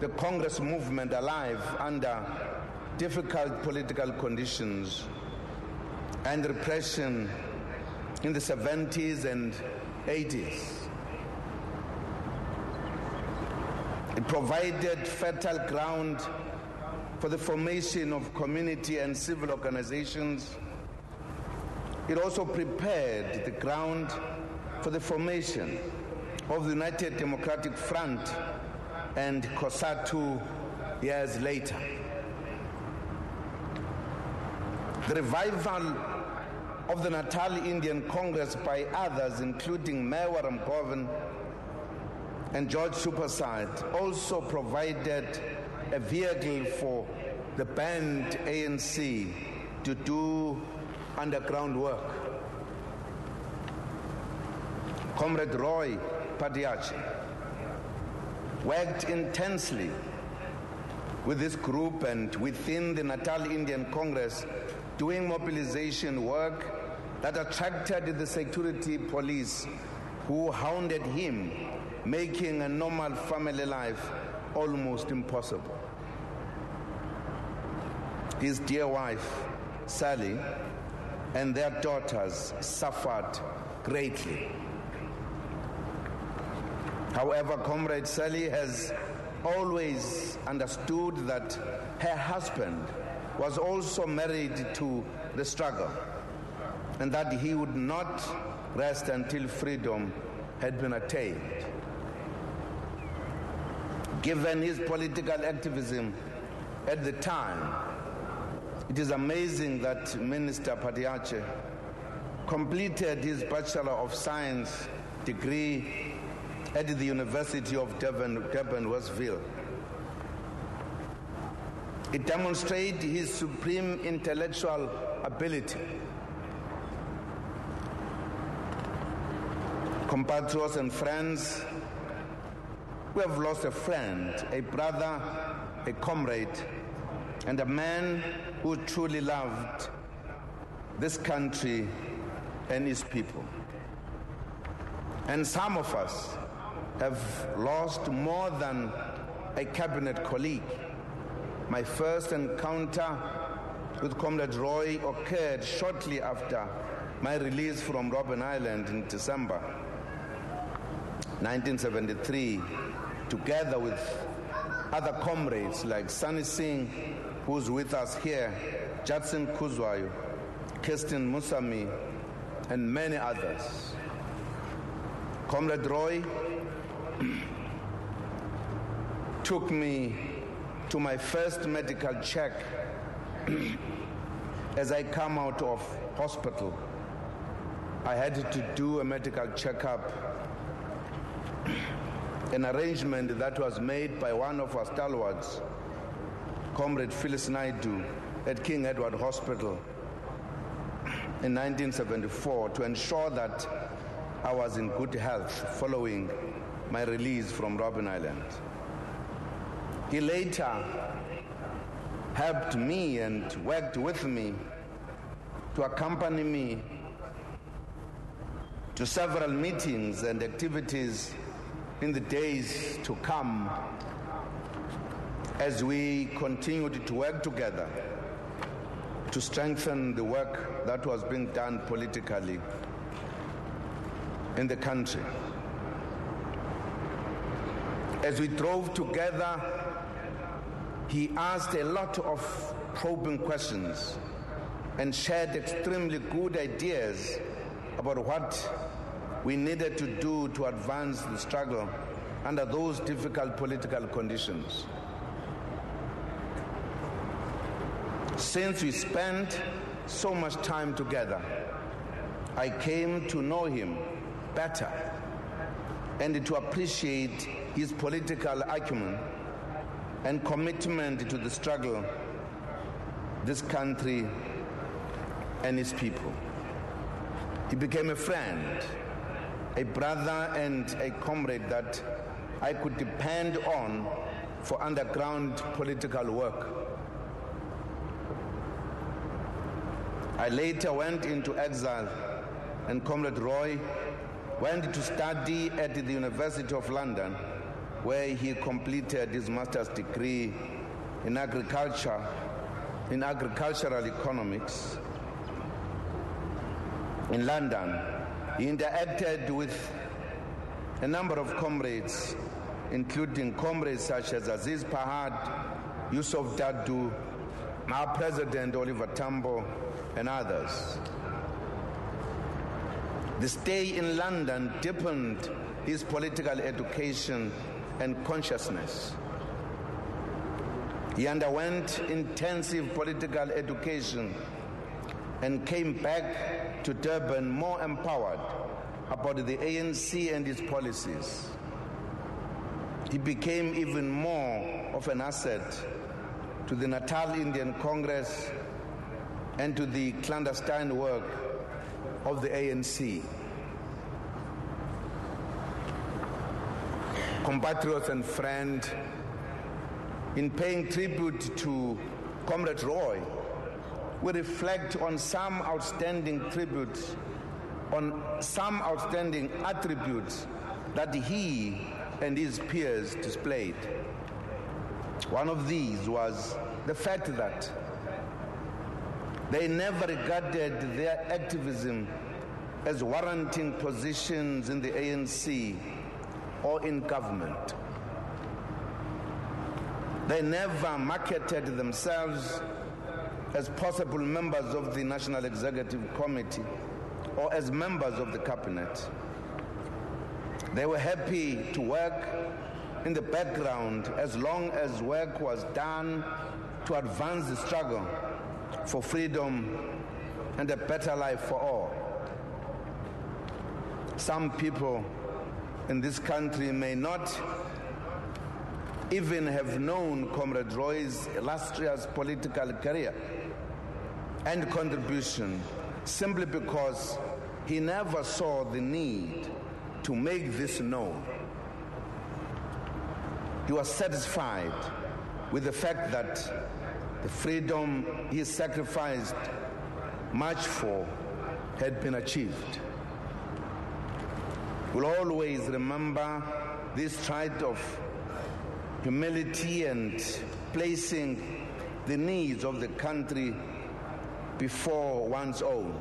the Congress movement alive under difficult political conditions and repression in the 70s and 80s. It provided fertile ground for the formation of community and civil organizations. It also prepared the ground for the formation of the United Democratic Front and COSATU years later. The revival of the Natal Indian Congress by others, including Mewaram Gordhan and George Superside, also provided a vehicle for the banned ANC to do underground work. Comrade Roy Padayachie worked intensely with this group and within the Natal Indian Congress, doing mobilization work that attracted the security police who hounded him, making a normal family life almost impossible. His dear wife, Sally, and their daughters suffered greatly. However, Comrade Sally has always understood that her husband was also married to the struggle and that he would not rest until freedom had been attained. Given his political activism at the time, it is amazing that Minister Padayachie completed his Bachelor of Science degree at the University of Durban, Westville. It demonstrates his supreme intellectual ability. Compatriots and friends, we have lost a friend, a brother, a comrade, and a man who truly loved this country and its people. And some of us have lost more than a cabinet colleague. My first encounter with Comrade Roy occurred shortly after my release from Robben Island in December 1973, together with other comrades like Sunny Singh, who's with us here, Judson Kuzwayo, Kirsten Musami, and many others. Comrade Roy took me to my first medical check as I come out of hospital. I had to do a medical checkup, an arrangement that was made by one of our stalwarts, Comrade Phyllis Naidu, at King Edward Hospital in 1974 to ensure that I was in good health following my release from Robben Island. He later helped me and worked with me to accompany me to several meetings and activities in the days to come as we continued to work together to strengthen the work that was being done politically in the country. As we drove together, he asked a lot of probing questions and shared extremely good ideas about what we needed to do to advance the struggle under those difficult political conditions. Since we spent so much time together, I came to know him better and to appreciate his political acumen and commitment to the struggle, this country and its people. He became a friend, a brother and a comrade that I could depend on for underground political work. I later went into exile, and Comrade Roy went to study at the University of London, where he completed his master's degree in agricultural economics. In London, he interacted with a number of comrades, including comrades such as Aziz Pahad, Yusuf Daddu, our President Oliver Tambo, and others. The stay in London deepened his political education and consciousness. He underwent intensive political education and came back to Durban more empowered about the ANC and its policies. He became even more of an asset to the Natal Indian Congress and to the clandestine work of the ANC. Compatriot and friend, in paying tribute to Comrade Roy, we reflect on some outstanding attributes that he and his peers displayed. One of these was the fact that they never regarded their activism as warranting positions in the ANC or in government. They never marketed themselves as possible members of the National Executive Committee or as members of the cabinet. They were happy to work in the background as long as work was done to advance the struggle for freedom and a better life for all. Some people in this country may not even have known Comrade Roy's illustrious political career and contribution simply because he never saw the need to make this known. He was satisfied with the fact that the freedom he sacrificed much for had been achieved. We'll always remember this trait of humility and placing the needs of the country before one's own.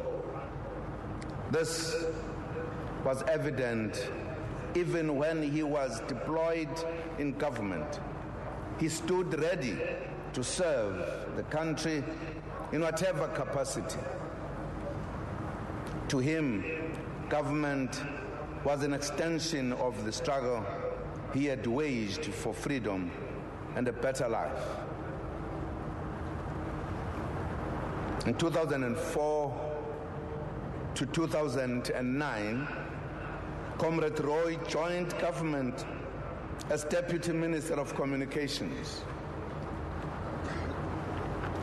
This was evident even when he was deployed in government. He stood ready to serve the country in whatever capacity. To him, government was an extension of the struggle he had waged for freedom and a better life. In 2004 to 2009, Comrade Roy joined government as Deputy Minister of Communications.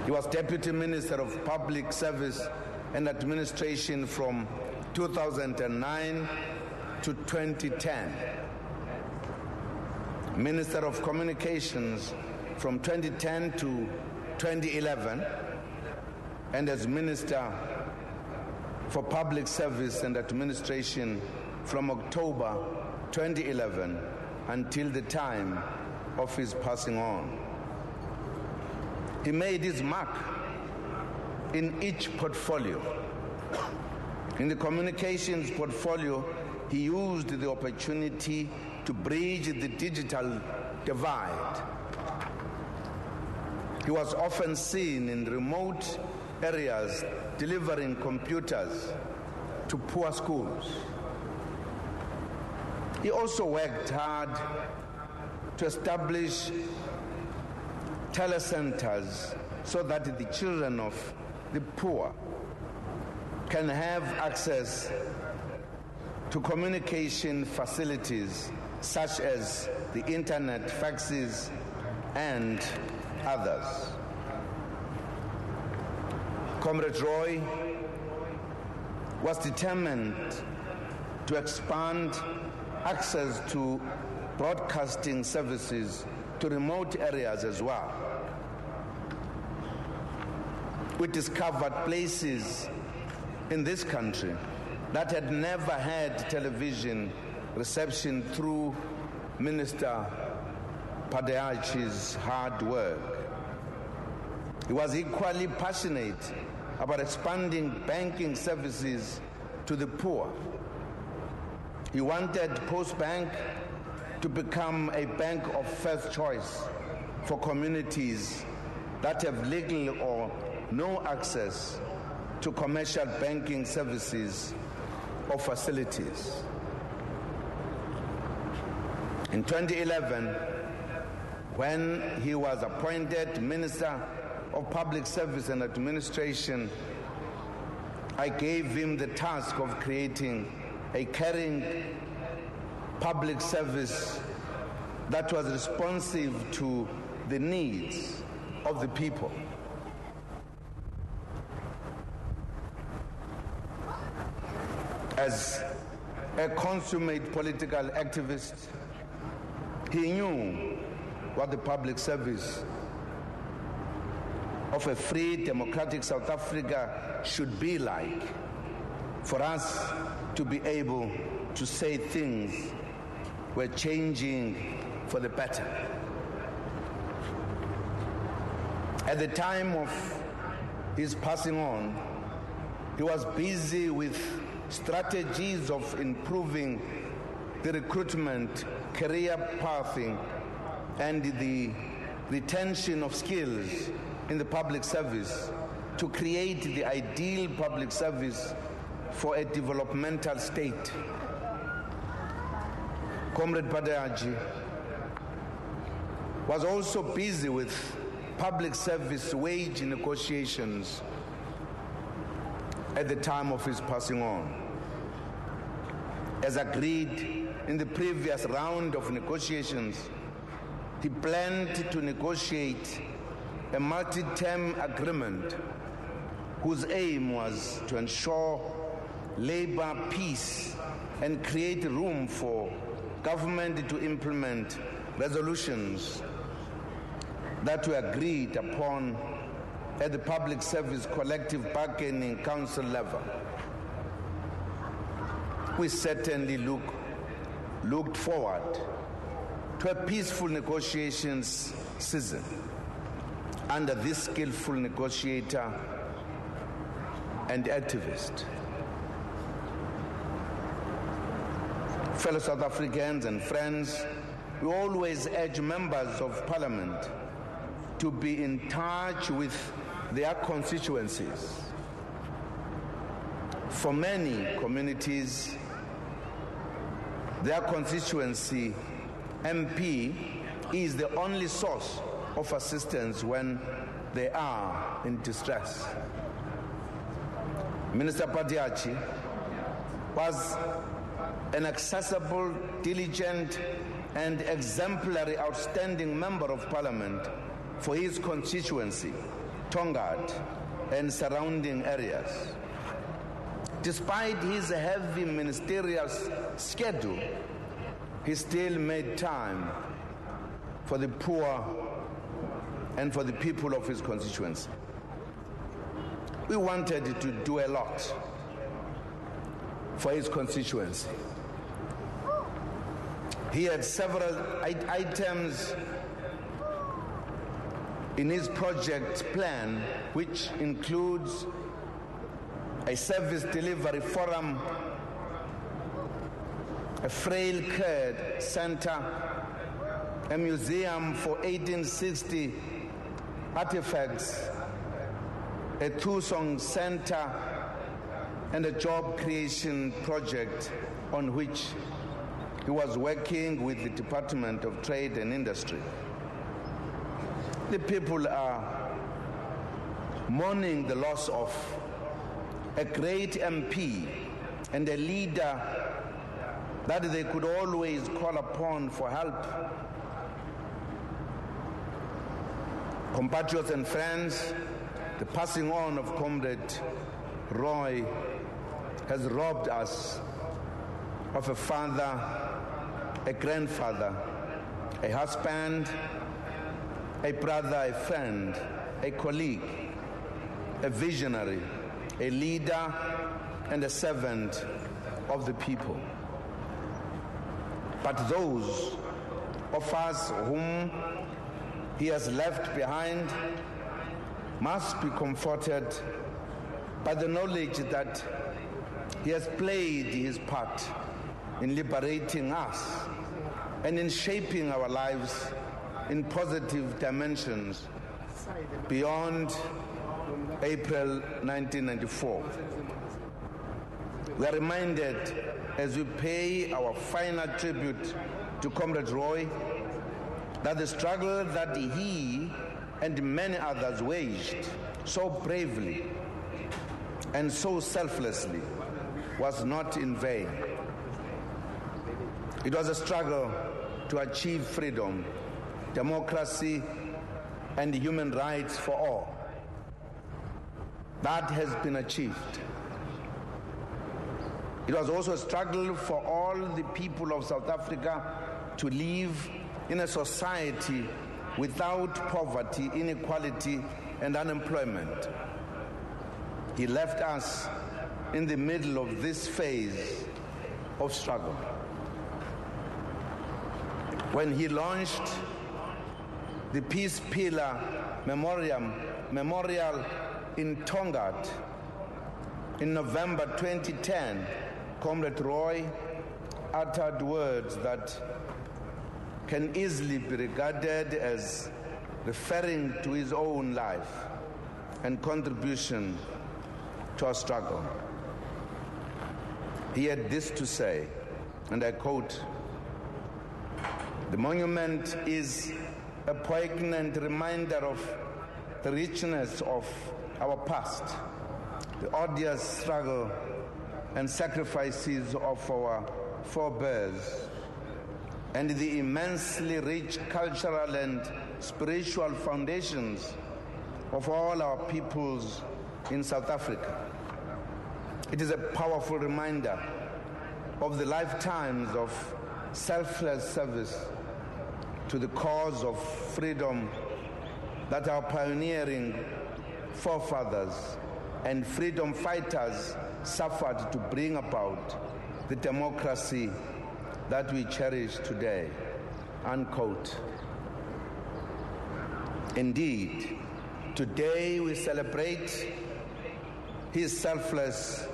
He was Deputy Minister of Public Service and Administration from 2009 to 2010. Minister of Communications from 2010 to 2011, and as Minister for Public Service and Administration from October 2011 until the time of his passing on. He made his mark in each portfolio. In the communications portfolio, he used the opportunity to bridge the digital divide. He was often seen in remote areas delivering computers to poor schools. He also worked hard to establish telecenters so that the children of the poor can have access to communication facilities such as the internet, faxes, and others. Comrade Roy was determined to expand access to broadcasting services to remote areas as well. We discovered places in this country that had never had television reception through Minister Padayachie's hard work. He was equally passionate about expanding banking services to the poor. He wanted Postbank to become a bank of first choice for communities that have little or no access to commercial banking services or facilities. In 2011, when he was appointed Minister of Public Service and Administration, I gave him the task of creating a caring public service that was responsive to the needs of the people. As a consummate political activist, he knew what the public service of a free, democratic South Africa should be like, for us to be able to say things were changing for the better. At the time of his passing on, he was busy with strategies of improving the recruitment, career pathing, and the retention of skills in the public service to create the ideal public service for a developmental state. Comrade Padayachie was also busy with public service wage negotiations at the time of his passing on. As agreed in the previous round of negotiations, he planned to negotiate a multi-term agreement whose aim was to ensure labor peace and create room for government to implement resolutions that were agreed upon at the Public Service Collective Bargaining Council level. We certainly looked forward to a peaceful negotiations season under this skillful negotiator and activist. Fellow South Africans and friends, we always urge members of Parliament to be in touch with their constituencies. For many communities, their constituency MP is the only source of assistance when they are in distress. Minister Padayachie was an accessible, diligent, and exemplary outstanding member of Parliament for his constituency, Tongaat, and surrounding areas. Despite his heavy ministerial schedule, he still made time for the poor and for the people of his constituency. We wanted to do a lot for his constituency. He had several items in his project plan, which includes a service delivery forum, a frail care center, a museum for 1860 artifacts, a two-song center, and a job creation project on which he was working with the Department of Trade and Industry. The people are mourning the loss of a great MP and a leader that they could always call upon for help. Compatriots and friends, the passing on of Comrade Roy has robbed us of a father, a grandfather, a husband, a brother, a friend, a colleague, a visionary, a leader, and a servant of the people. But those of us whom he has left behind must be comforted by the knowledge that he has played his part in liberating us and in shaping our lives in positive dimensions beyond April 1994. We are reminded as we pay our final tribute to Comrade Roy that the struggle that he and many others waged so bravely and so selflessly was not in vain. It was a struggle to achieve freedom, democracy, and human rights for all. That has been achieved. It was also a struggle for all the people of South Africa to live in a society without poverty, inequality, and unemployment. He left us in the middle of this phase of struggle. When he launched the Peace Pillar Memorial in Tongaat in November 2010, Comrade Roy uttered words that can easily be regarded as referring to his own life and contribution to our struggle. He had this to say, and I quote, "The monument is a poignant reminder of the richness of our past, the odious struggle and sacrifices of our forebears, and the immensely rich cultural and spiritual foundations of all our peoples in South Africa. It is a powerful reminder of the lifetimes of selfless service to the cause of freedom that our pioneering forefathers and freedom fighters suffered to bring about the democracy that we cherish today." Unquote. Indeed, today we celebrate his selfless,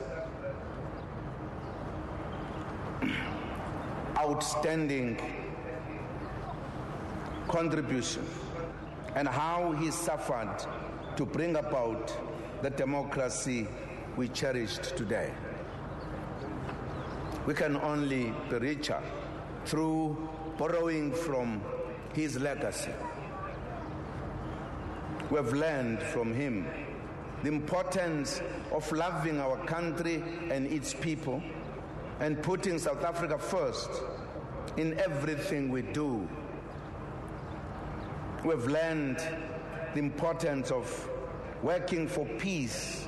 outstanding contribution and how he suffered to bring about the democracy we cherished today. We can only be richer through borrowing from his legacy. We have learned from him the importance of loving our country and its people and putting South Africa first in everything we do. We have learned the importance of working for peace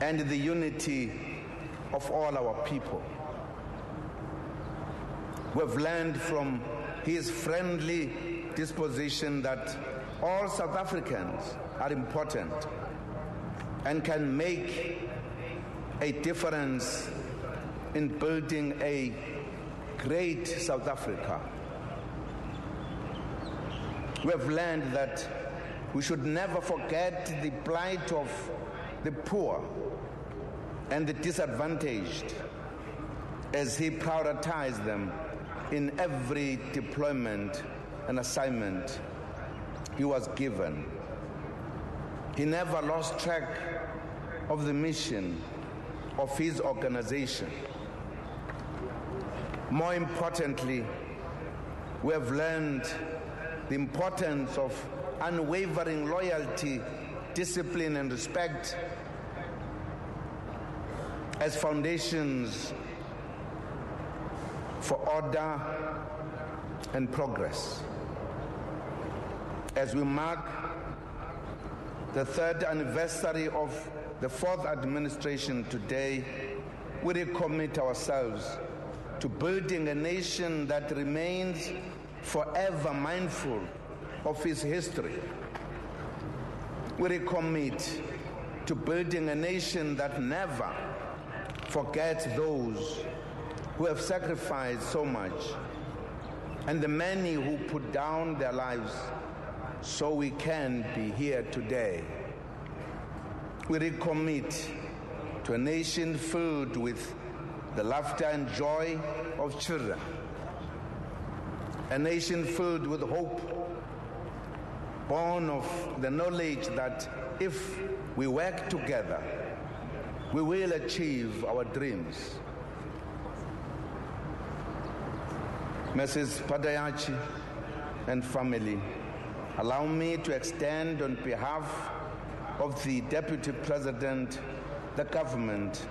and the unity of all our people. We have learned from his friendly disposition that all South Africans are important and can make a difference in building a great South Africa. We have learned that we should never forget the plight of the poor and the disadvantaged as he prioritized them in every deployment and assignment he was given. He never lost track of the mission of his organization. More importantly, we have learned the importance of unwavering loyalty, discipline, and respect as foundations for order and progress. As we mark the third anniversary of the fourth administration today, we recommit ourselves to building a nation that remains forever mindful of its history. We recommit to building a nation that never forgets those who have sacrificed so much and the many who put down their lives so we can be here today. We recommit to a nation filled with the laughter and joy of children, a nation filled with hope, born of the knowledge that if we work together, we will achieve our dreams. Mrs. Padayachie and family, allow me to extend on behalf of the Deputy President, the government,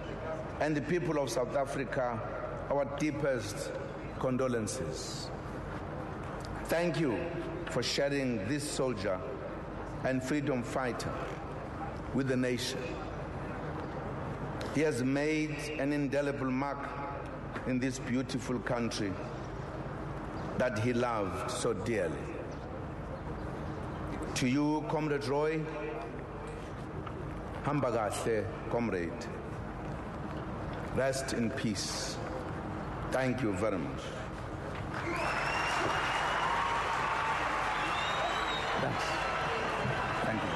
and the people of South Africa our deepest condolences. Thank you for sharing this soldier and freedom fighter with the nation. He has made an indelible mark in this beautiful country that he loved so dearly. To you, Comrade Roy, hamba kahle, comrade. Rest in peace. Thank you very much. Thanks. Thank you.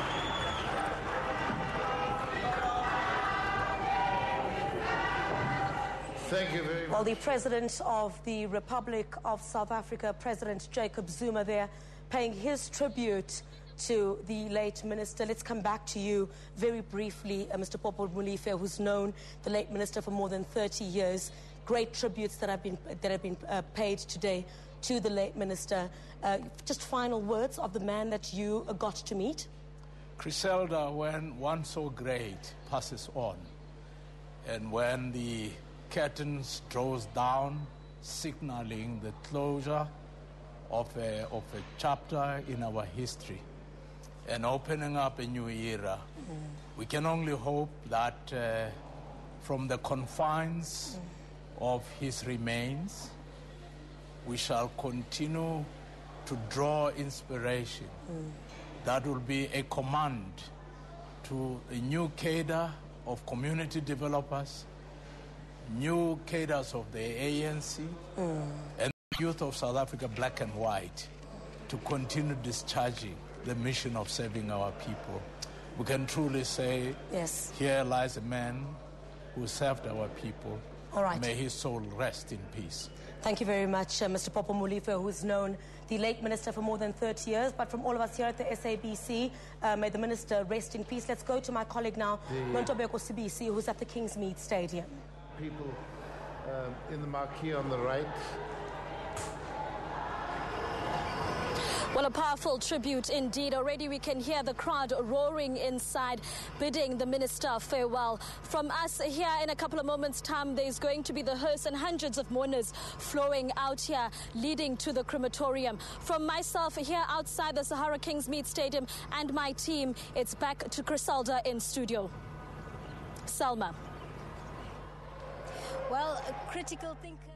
Thank you very much. Well, the President of the Republic of South Africa, President Jacob Zuma, there paying his tribute to the late minister. Let's come back to you very briefly, Mr. Popo Molefe, who's known the late minister for more than 30 years. Great tributes that have been paid today to the late minister. Just final words of the man that you got to meet. Griselda, when one so great passes on, and when the curtains draws down, signaling the closure of a chapter in our history and opening up a new era, we can only hope that from the confines of his remains, we shall continue to draw inspiration. That will be a command to a new cadre of community developers, new cadres of the ANC, and the youth of South Africa, black and white, to continue discharging the mission of serving our people. We can truly say, yes, here lies a man who served our people. All right. May his soul rest in peace. Thank you very much, Mr. Popo Molefe, who has known the late minister for more than 30 years. But from all of us here at the SABC, may the minister rest in peace. Let's go to my colleague now, Nontobeko Sibisi, who's at the Kingsmead Stadium. People in the marquee on the right. Well, a powerful tribute indeed. Already we can hear the crowd roaring inside, bidding the minister farewell. From us here in a couple of moments' time, there's going to be the hearse and hundreds of mourners flowing out here, leading to the crematorium. From myself here outside the Sahara Kingsmead Stadium and my team, it's back to Griselda in studio. Selma. Well, a critical thinker.